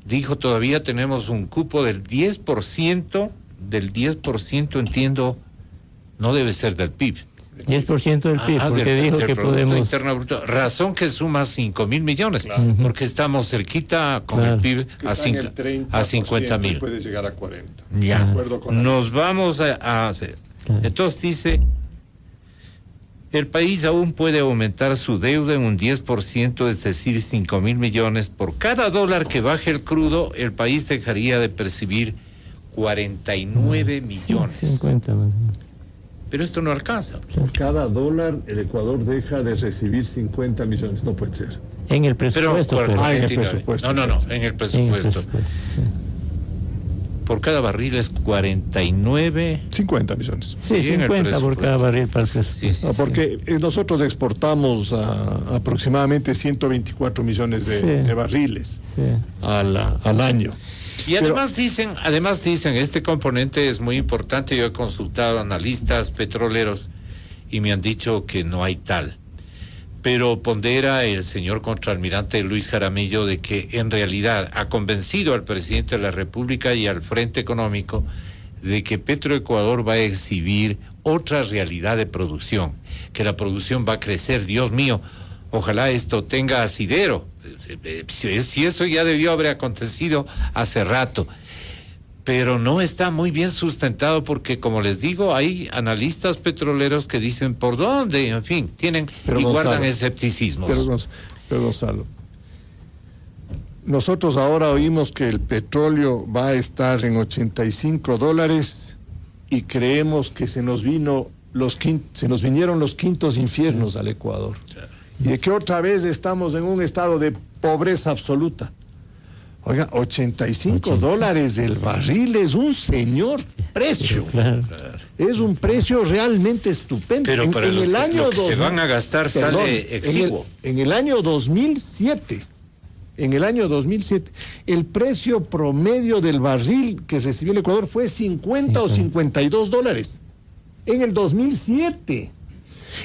Speaker 1: dijo, todavía tenemos un cupo del 10%, entiendo, no debe ser del PIB.
Speaker 3: 10% del PIB, porque dijo que podemos...
Speaker 1: Interno Bruto, razón que suma 5,000 millones, claro, porque estamos cerquita con el PIB a 50,000.
Speaker 2: Puede llegar a 40.
Speaker 1: Ya, nos vamos a hacer. Entonces dice, el país aún puede aumentar su deuda en un 10%, es decir, 5,000 millones. Por cada dólar que baje el crudo, el país dejaría de percibir 49 millones.
Speaker 3: 50 más o menos.
Speaker 1: Pero esto no alcanza.
Speaker 2: Por cada dólar el Ecuador deja de recibir 50 millones, no puede ser.
Speaker 3: En el presupuesto.
Speaker 1: En el presupuesto.
Speaker 3: No,
Speaker 1: en el presupuesto.
Speaker 3: sí.
Speaker 1: por cada barril es 49...
Speaker 2: 50 millones.
Speaker 3: Sí, 50 por cada barril para el presupuesto.
Speaker 2: Porque nosotros exportamos aproximadamente 124 millones de barriles al año.
Speaker 1: Y además dicen, este componente es muy importante. Yo he consultado a analistas petroleros y me han dicho que no hay tal. Pero pondera el señor contraalmirante Luis Jaramillo de que en realidad ha convencido al presidente de la República y al Frente Económico de que Petroecuador va a exhibir otra realidad de producción, que la producción va a crecer. Dios mío, ojalá esto tenga asidero. Si eso ya debió haber acontecido hace rato. Pero no está muy bien sustentado porque, como les digo, hay analistas petroleros que dicen por dónde, en fin, tienen guardan escepticismos.
Speaker 2: Pero Gonzalo, nosotros ahora oímos que el petróleo va a estar en $85 y creemos que se nos vinieron los quintos infiernos al Ecuador. Y de que otra vez estamos en un estado de pobreza absoluta. Oiga, $85 el barril es un señor precio. Claro. Es un precio realmente estupendo.
Speaker 1: Pero para lo que se van a gastar sale exiguo.
Speaker 2: En el año 2007, el precio promedio del barril que recibió el Ecuador fue 50 o $52. En el 2007.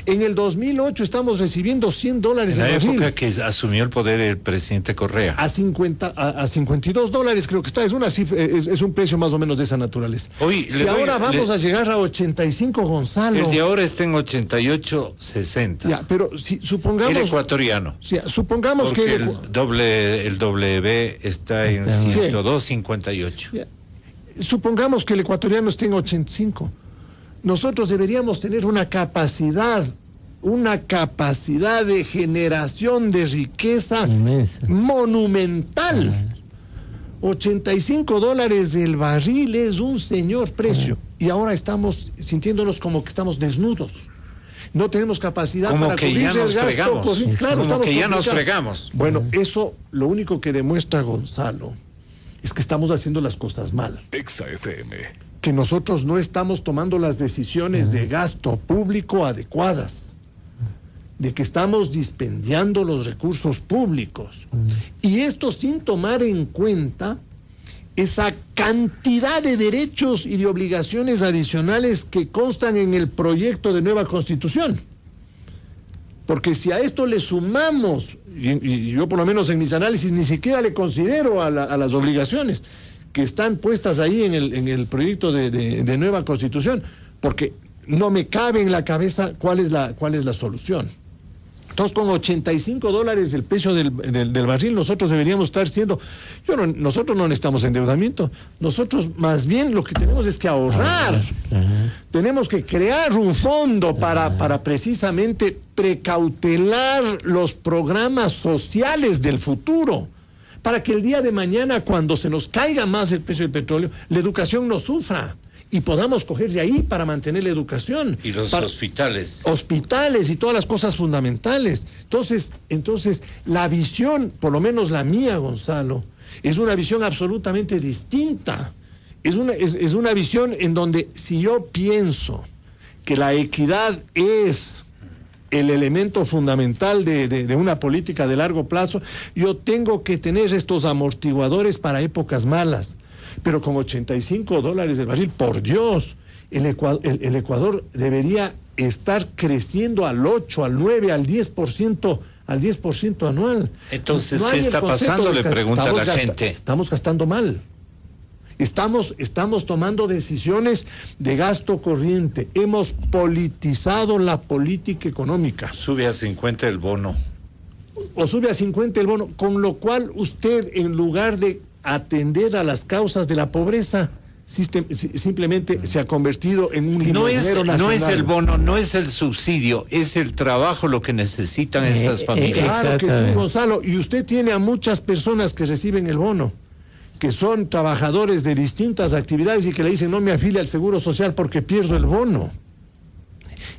Speaker 2: En el 2008 estamos recibiendo $100 el barril.
Speaker 1: En la época que asumió el poder el presidente Correa.
Speaker 2: A $52 creo que está. Es una cifra, es un precio más o menos de esa naturaleza. Si ahora vamos a llegar a 85, Gonzalo.
Speaker 1: El de ahora está en 88.60.
Speaker 2: Ya, pero si supongamos.
Speaker 1: El ecuatoriano.
Speaker 2: Supongamos
Speaker 1: porque
Speaker 2: que
Speaker 1: el W está en 102.58.
Speaker 2: Supongamos que el ecuatoriano esté en 85. Nosotros deberíamos tener una capacidad de generación de riqueza inmensa, monumental. $85 el barril es un señor precio. Y ahora estamos sintiéndonos como que estamos desnudos. No tenemos capacidad
Speaker 1: como
Speaker 2: para
Speaker 1: que
Speaker 2: cubrir
Speaker 1: ya nos
Speaker 2: el gasto.
Speaker 1: Fregamos.
Speaker 2: Claro,
Speaker 1: como que ya nos fregamos.
Speaker 2: Bueno, eso lo único que demuestra, Gonzalo, es que estamos haciendo las cosas mal.
Speaker 4: Exa FM.
Speaker 2: Que nosotros no estamos tomando las decisiones de gasto público adecuadas, de que estamos dispendiando los recursos públicos. Y esto sin tomar en cuenta esa cantidad de derechos y de obligaciones adicionales que constan en el proyecto de nueva Constitución. Porque si a esto le sumamos, y yo por lo menos en mis análisis ni siquiera le considero a las obligaciones que están puestas ahí en el proyecto de nueva Constitución, porque no me cabe en la cabeza cuál es la solución. Entonces, con $85 el precio del barril, nosotros deberíamos estar siendo... nosotros no necesitamos endeudamiento. Nosotros, más bien, lo que tenemos es que ahorrar. Tenemos que crear un fondo para precisamente precautelar los programas sociales del futuro, para que el día de mañana, cuando se nos caiga más el precio del petróleo, la educación no sufra y podamos coger de ahí para mantener la educación.
Speaker 1: Y los hospitales.
Speaker 2: Hospitales y todas las cosas fundamentales. Entonces, la visión, por lo menos la mía, Gonzalo, es una visión absolutamente distinta. Es una visión en donde, si yo pienso que la equidad es el elemento fundamental de una política de largo plazo, yo tengo que tener estos amortiguadores para épocas malas. Pero con $85 el barril, por Dios, el Ecuador debería estar creciendo al 8, al 9, al 10% anual.
Speaker 1: Entonces, ¿qué está pasando? Le pregunta la gente.
Speaker 2: Estamos gastando mal. Estamos tomando decisiones de gasto corriente. Hemos politizado la política económica.
Speaker 1: Sube a 50 el bono.
Speaker 2: O sube a 50 el bono, con lo cual usted, en lugar de atender a las causas de la pobreza, simplemente se ha convertido en un limosnero nacional.
Speaker 1: No es el bono, no es el subsidio, es el trabajo lo que necesitan esas familias.
Speaker 2: Claro que sí, Gonzalo. Y usted tiene a muchas personas que reciben el bono, que son trabajadores de distintas actividades y que le dicen: no me afilie al Seguro Social porque pierdo el bono.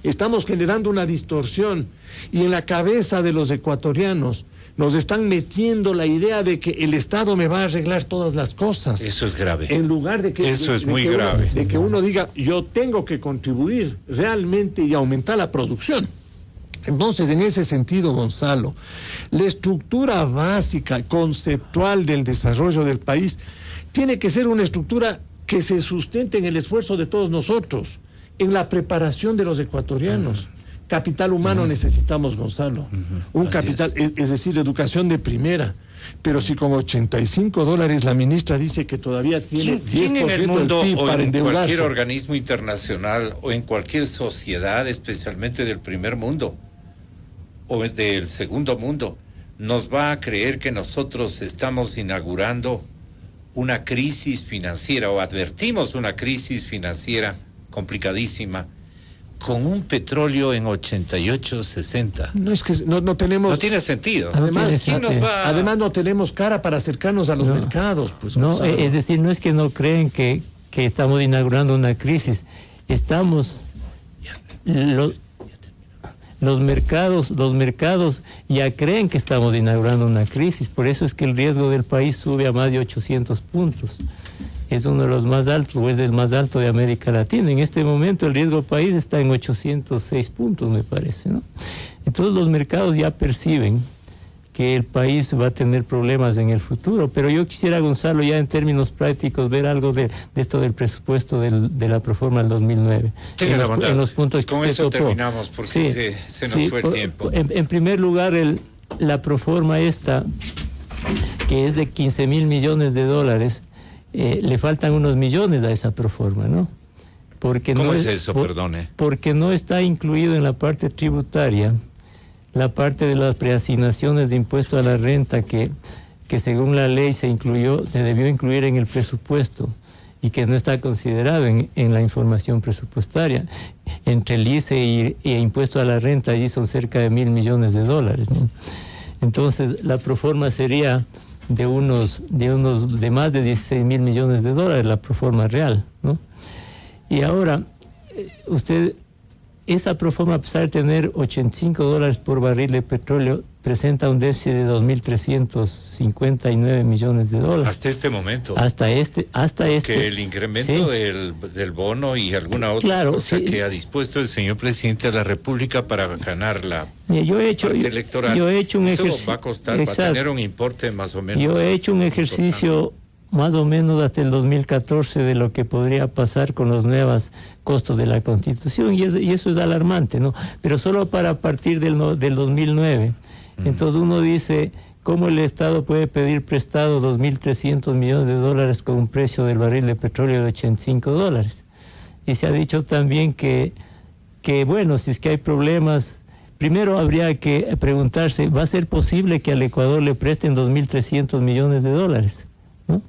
Speaker 2: Estamos generando una distorsión y en la cabeza de los ecuatorianos Nos están metiendo la idea de que el Estado me va a arreglar todas las cosas.
Speaker 1: Eso es grave.
Speaker 2: En lugar de que...
Speaker 1: Eso es muy grave.
Speaker 2: De que uno diga, yo tengo que contribuir realmente y aumentar la producción. Entonces, en ese sentido, Gonzalo, la estructura básica, conceptual del desarrollo del país, tiene que ser una estructura que se sustente en el esfuerzo de todos nosotros, en la preparación de los ecuatorianos. Capital humano necesitamos, Gonzalo. Un capital, es decir, educación de primera. Pero si con $85 la ministra dice que todavía tiene 10%
Speaker 1: ¿Quién en el mundo
Speaker 2: del PIB
Speaker 1: o
Speaker 2: para
Speaker 1: en
Speaker 2: endeudarse?
Speaker 1: cualquier organismo internacional o en cualquier sociedad, especialmente del primer mundo o del segundo mundo, nos va a creer que nosotros estamos inaugurando una crisis financiera o advertimos una crisis financiera complicadísima con un petróleo en 88, 60?
Speaker 2: No es que no tenemos...
Speaker 1: No tiene sentido.
Speaker 2: Además,
Speaker 1: ¿quién nos va a...
Speaker 2: además no tenemos cara para acercarnos a los mercados. Pues,
Speaker 3: no, es decir, no es que no creen que estamos inaugurando una crisis. Estamos... Los mercados ya creen que estamos inaugurando una crisis. Por eso es que el riesgo del país sube a más de 800 puntos. Es uno de los más altos, o es el más alto de América Latina. En este momento el riesgo del país está en 806 puntos, me parece, ¿no? Entonces los mercados ya perciben que el país va a tener problemas en el futuro. Pero yo quisiera, Gonzalo, ya en términos prácticos, ver algo de esto del presupuesto de la Proforma del 2009.
Speaker 1: En
Speaker 3: los puntos
Speaker 1: con eso terminamos, porque se nos fue el tiempo.
Speaker 3: En primer lugar, la Proforma esta, que es de 15,000 millones de dólares, le faltan unos millones a esa Proforma, ¿no? Porque
Speaker 1: ¿Cómo es eso? Perdone.
Speaker 3: Porque no está incluido en la parte tributaria la parte de las preasignaciones de impuesto a la renta que según la ley se debió incluir en el presupuesto y que no está considerado en la información presupuestaria. Entre el ICE y impuesto a la renta allí son cerca de 1,000 millones de dólares, ¿no? Entonces la Proforma sería de más de 16,000 millones de dólares, la Proforma real, ¿no? Y ahora, esa Proforma, a pesar de tener $85 por barril de petróleo, presenta un déficit de 2,359 millones de dólares.
Speaker 1: Hasta este momento.
Speaker 3: Hasta este.
Speaker 1: Que el incremento del bono y alguna otra cosa que ha dispuesto el señor presidente de la República para ganar la parte electoral.
Speaker 3: Yo he hecho un
Speaker 1: ejercicio. Eso va a costar, va a tener un importe más o menos.
Speaker 3: Yo he hecho un ejercicio más o menos hasta el 2014 de lo que podría pasar con los nuevos costos de la Constitución, y eso es alarmante, ¿no? Pero solo para partir del 2009. Entonces uno dice, ¿cómo el Estado puede pedir prestado 2,300 millones de dólares con un precio del barril de petróleo de $85? Y se ha dicho también que bueno, si es que hay problemas, primero habría que preguntarse, ¿va a ser posible que al Ecuador le presten 2,300 millones de dólares? ¿No?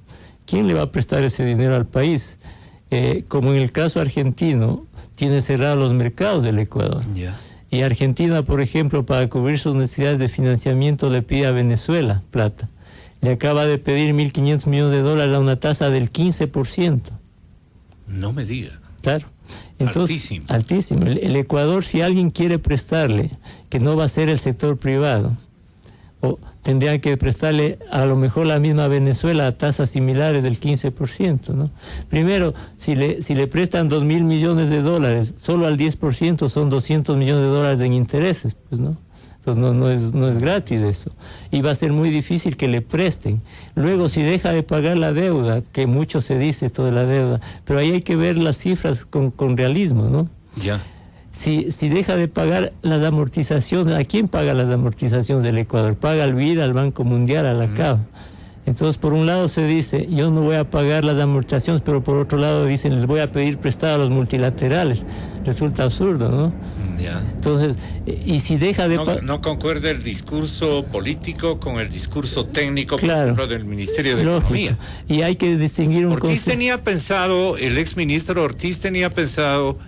Speaker 3: ¿Quién le va a prestar ese dinero al país? Como en el caso argentino, tiene cerrados los mercados del Ecuador.
Speaker 1: Yeah.
Speaker 3: Y Argentina, por ejemplo, para cubrir sus necesidades de financiamiento le pide a Venezuela plata. Le acaba de pedir 1,500 millones de dólares a una tasa del 15%.
Speaker 1: No me diga.
Speaker 3: Claro. Entonces,
Speaker 1: altísimo.
Speaker 3: Altísimo. El Ecuador, si alguien quiere prestarle, que no va a ser el sector privado, o tendrían que prestarle a lo mejor la misma Venezuela a tasas similares del 15%, ¿no? Primero, si le prestan 2,000 millones de dólares, solo al 10% son 200 millones de dólares en intereses, pues, ¿no? Entonces no es gratis eso. Y va a ser muy difícil que le presten. Luego, si deja de pagar la deuda, que mucho se dice esto de la deuda, pero ahí hay que ver las cifras con realismo, ¿no?
Speaker 1: Ya.
Speaker 3: Si deja de pagar las amortizaciones, ¿a quién paga las amortizaciones del Ecuador? Paga al BID, al Banco Mundial, a la CAF. Entonces, por un lado se dice, yo no voy a pagar las amortizaciones, pero por otro lado dicen, les voy a pedir prestado a los multilaterales. Resulta absurdo, ¿no?
Speaker 1: Ya.
Speaker 3: Entonces, y si deja de...
Speaker 1: No concuerda el discurso político con el discurso técnico,
Speaker 3: claro,
Speaker 1: por ejemplo, del Ministerio de Economía.
Speaker 3: Y hay que distinguir un
Speaker 1: Ortiz tenía pensado, el exministro Ortiz tenía pensado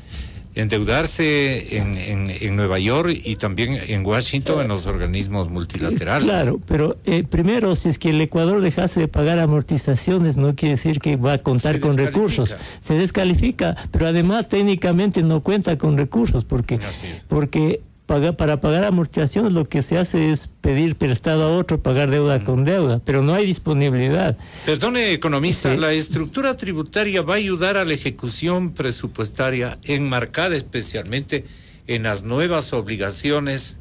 Speaker 1: endeudarse en Nueva York y también en Washington en los organismos multilaterales.
Speaker 3: Claro, pero primero, si es que el Ecuador dejase de pagar amortizaciones, no quiere decir que va a contar con recursos. Se descalifica, pero además técnicamente no cuenta con recursos, porque para pagar amortizaciones lo que se hace es pedir prestado a otro, pagar deuda con deuda, pero no hay disponibilidad.
Speaker 1: Perdone, economista, la estructura tributaria va a ayudar a la ejecución presupuestaria enmarcada especialmente en las nuevas obligaciones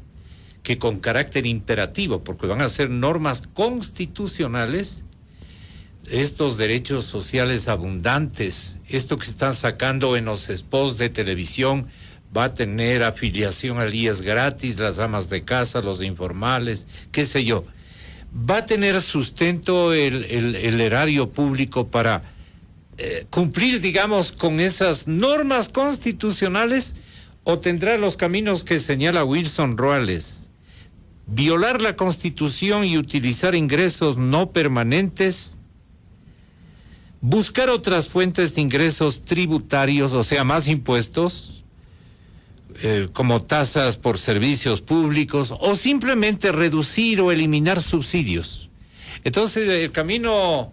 Speaker 1: que con carácter imperativo, porque van a ser normas constitucionales, estos derechos sociales abundantes, esto que están sacando en los spots de televisión, va a tener afiliación al IES gratis, las amas de casa, los informales, qué sé yo. Va a tener sustento el erario público para cumplir, digamos, con esas normas constitucionales, o tendrá los caminos que señala Wilson Roales. Violar la Constitución y utilizar ingresos no permanentes, buscar otras fuentes de ingresos tributarios, o sea, más impuestos, como tasas por servicios públicos, o simplemente reducir o eliminar subsidios. Entonces el camino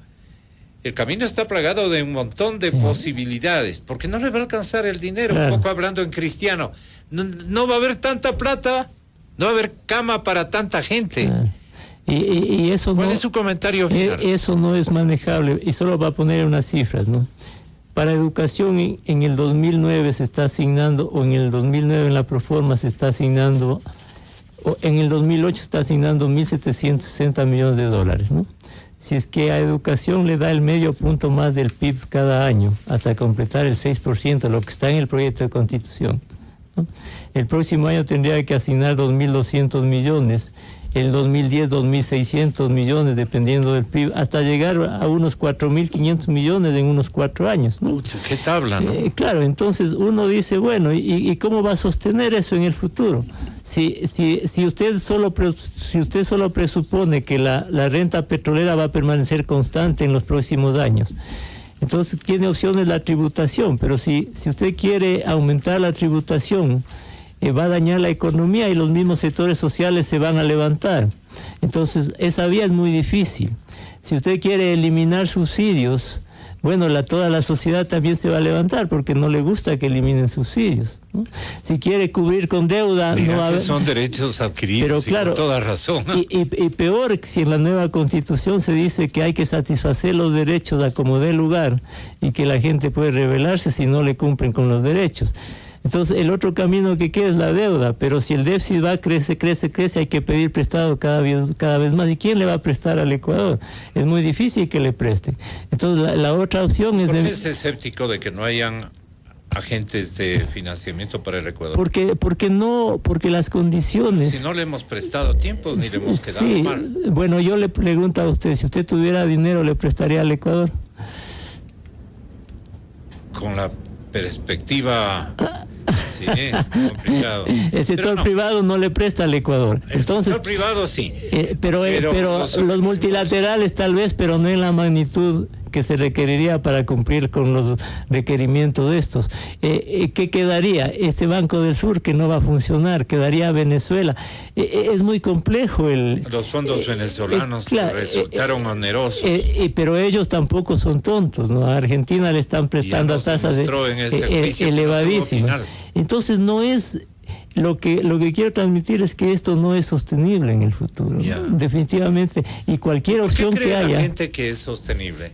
Speaker 1: está plagado de un montón de posibilidades, porque no le va a alcanzar el dinero. Claro. Un poco hablando en cristiano, no va a haber tanta plata, no va a haber cama para tanta gente. Claro.
Speaker 3: Y eso
Speaker 1: ¿Cuál es su comentario final?
Speaker 3: Eso no es manejable, y solo va a poner unas cifras, ¿no? Para educación en el 2009 se está asignando, o en el 2009 en la proforma se está asignando, o en el 2008 se está asignando 1.760 millones de dólares, ¿no? Si es que a educación le da el medio punto más del PIB cada año, hasta completar el 6%, lo que está en el proyecto de Constitución, ¿no? El próximo año tendría que asignar 2.200 millones, el 2010 2.600 millones, dependiendo del PIB, hasta llegar a unos 4.500 millones en unos 4 años, ¿no?
Speaker 1: ¿Qué tabla, no?
Speaker 3: Claro, entonces uno dice, bueno, ¿y cómo va a sostener eso en el futuro? Si usted solo presupone que la renta petrolera va a permanecer constante en los próximos años, entonces tiene opciones la tributación, pero si usted quiere aumentar la tributación, va a dañar la economía y los mismos sectores sociales se van a levantar. Entonces, esa vía es muy difícil. Si usted quiere eliminar subsidios, bueno, toda la sociedad también se va a levantar porque no le gusta que eliminen subsidios, ¿no? Si quiere cubrir con deuda...
Speaker 1: Mira,
Speaker 3: no va a haber...
Speaker 1: son derechos adquiridos, pero, claro, con toda razón.
Speaker 3: Y peor, si en la nueva Constitución se dice que hay que satisfacer los derechos a como dé lugar y que la gente puede rebelarse si no le cumplen con los derechos. Entonces, el otro camino que queda es la deuda, pero si el déficit crece, hay que pedir prestado cada vez más. ¿Y quién le va a prestar al Ecuador? Es muy difícil que le presten. Entonces, la otra opción es...
Speaker 1: ¿Por qué es escéptico de que no hayan agentes de financiamiento para el Ecuador?
Speaker 3: Porque las condiciones...
Speaker 1: Si no le hemos prestado tiempos ni le hemos quedado mal.
Speaker 3: Bueno, yo le pregunto a usted, si usted tuviera dinero, ¿le prestaría al Ecuador?
Speaker 1: Con la perspectiva... Sí, complicado.
Speaker 3: El sector privado no le presta al Ecuador.
Speaker 1: El sector privado sí.
Speaker 3: Pero los multilaterales tal vez, pero no en la magnitud que se requeriría para cumplir con los requerimientos de estos. ¿Qué quedaría? Este Banco del Sur que no va a funcionar, quedaría Venezuela. Es muy complejo
Speaker 1: los fondos venezolanos claro, resultaron onerosos.
Speaker 3: Pero ellos tampoco son tontos, ¿no? A Argentina le están prestando tasas elevadísimas. Entonces no es... Lo que quiero transmitir es que esto no es sostenible en el futuro, ¿no? Definitivamente, y cualquier opción que haya...
Speaker 1: ¿Por qué cree la gente que es sostenible?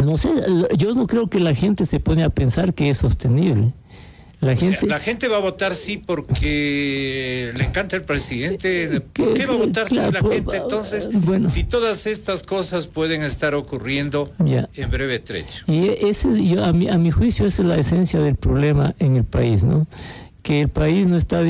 Speaker 3: No sé, yo no creo que la gente se pone a pensar que es sostenible. La
Speaker 1: gente va a votar sí porque le encanta el presidente. ¿Por qué va a votar sí la gente? Entonces, bueno, si todas estas cosas pueden estar ocurriendo en breve trecho.
Speaker 3: Y a mi juicio esa es la esencia del problema en el país, ¿no? Que el país no está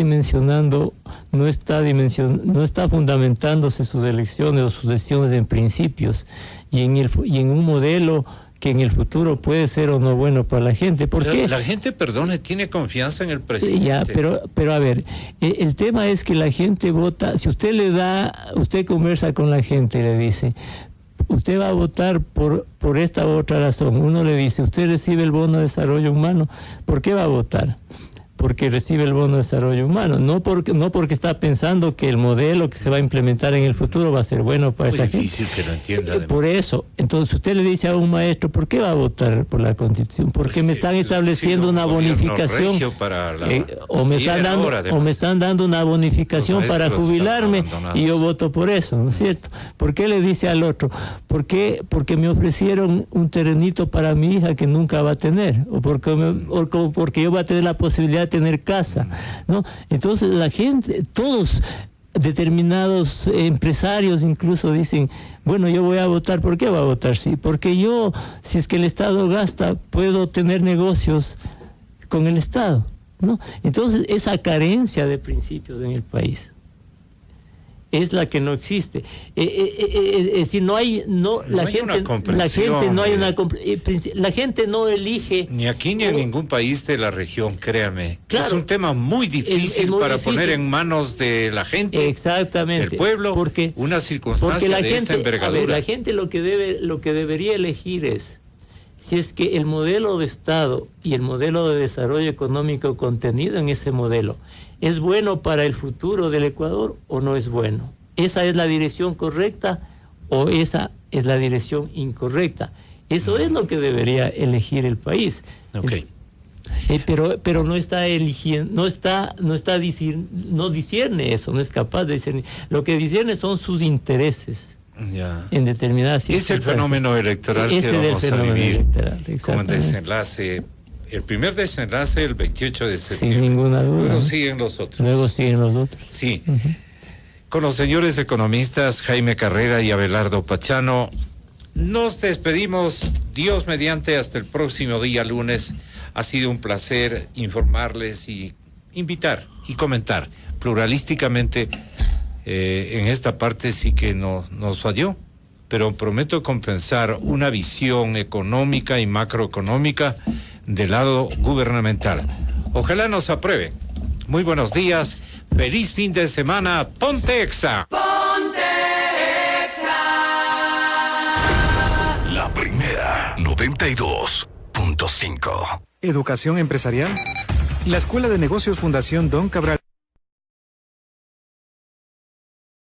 Speaker 3: fundamentándose sus elecciones o sus decisiones en principios y en un modelo que en el futuro puede ser o no bueno para la gente. ¿Por qué?
Speaker 1: La gente, perdone, tiene confianza en el presidente.
Speaker 3: Ya, pero a ver, el tema es que la gente vota, si usted conversa con la gente y le dice, usted va a votar por esta u otra razón. Uno le dice, usted recibe el bono de desarrollo humano, ¿por qué va a votar? porque recibe el bono de desarrollo humano, no porque está pensando que el modelo que se va a implementar en el futuro va a ser bueno para esa gente.
Speaker 1: Es difícil que lo entienda.
Speaker 3: Por eso, entonces usted le dice a un maestro, ¿por qué va a votar por la Constitución? Porque me están estableciendo una bonificación, o me están dando una bonificación para jubilarme y yo voto por eso, ¿no es cierto? ¿Por qué le dice al otro? Porque me ofrecieron un terrenito para mi hija que nunca va a tener, o porque yo voy a tener la posibilidad de tener casa, ¿no? Entonces la gente, todos determinados empresarios incluso dicen, bueno, yo voy a votar. ¿Por qué va a votar? Sí, porque yo, si es que el Estado gasta, puedo tener negocios con el Estado, ¿no? Entonces esa carencia de principios en el país es la que no existe. Es decir, la gente no elige.
Speaker 1: Ni aquí ni en ningún país de la región, créame. Claro, es un tema muy difícil para poner en manos de la gente.
Speaker 3: Exactamente.
Speaker 1: Del pueblo, una circunstancia de esta envergadura.
Speaker 3: La gente lo que debería elegir es si es que el modelo de Estado y el modelo de desarrollo económico contenido en ese modelo ¿es bueno para el futuro del Ecuador o no es bueno? ¿Esa es la dirección correcta o esa es la dirección incorrecta? Eso es lo que debería elegir el país.
Speaker 1: Okay.
Speaker 3: Pero no está eligiendo, no discierne eso, no es capaz de discernir. Lo que discierne son sus intereses.
Speaker 1: Ya.
Speaker 3: En determinadas circunstancias.
Speaker 1: Es el fenómeno electoral que vamos a vivir como desenlace. El primer desenlace el 28 de septiembre.
Speaker 3: Sin ninguna duda.
Speaker 1: Luego siguen los otros. Sí.
Speaker 3: Uh-huh.
Speaker 1: Con los señores economistas Jaime Carrera y Abelardo Pachano, nos despedimos. Dios mediante, hasta el próximo día lunes. Ha sido un placer informarles y invitar y comentar pluralísticamente. En esta parte sí que nos falló, pero prometo compensar una visión económica y macroeconómica del lado gubernamental. Ojalá nos aprueben. Muy buenos días, feliz fin de semana, Ponte Exa.
Speaker 4: Ponte Exa.
Speaker 5: La primera, 92.5.
Speaker 6: Educación empresarial. La Escuela de Negocios Fundación Don Cabral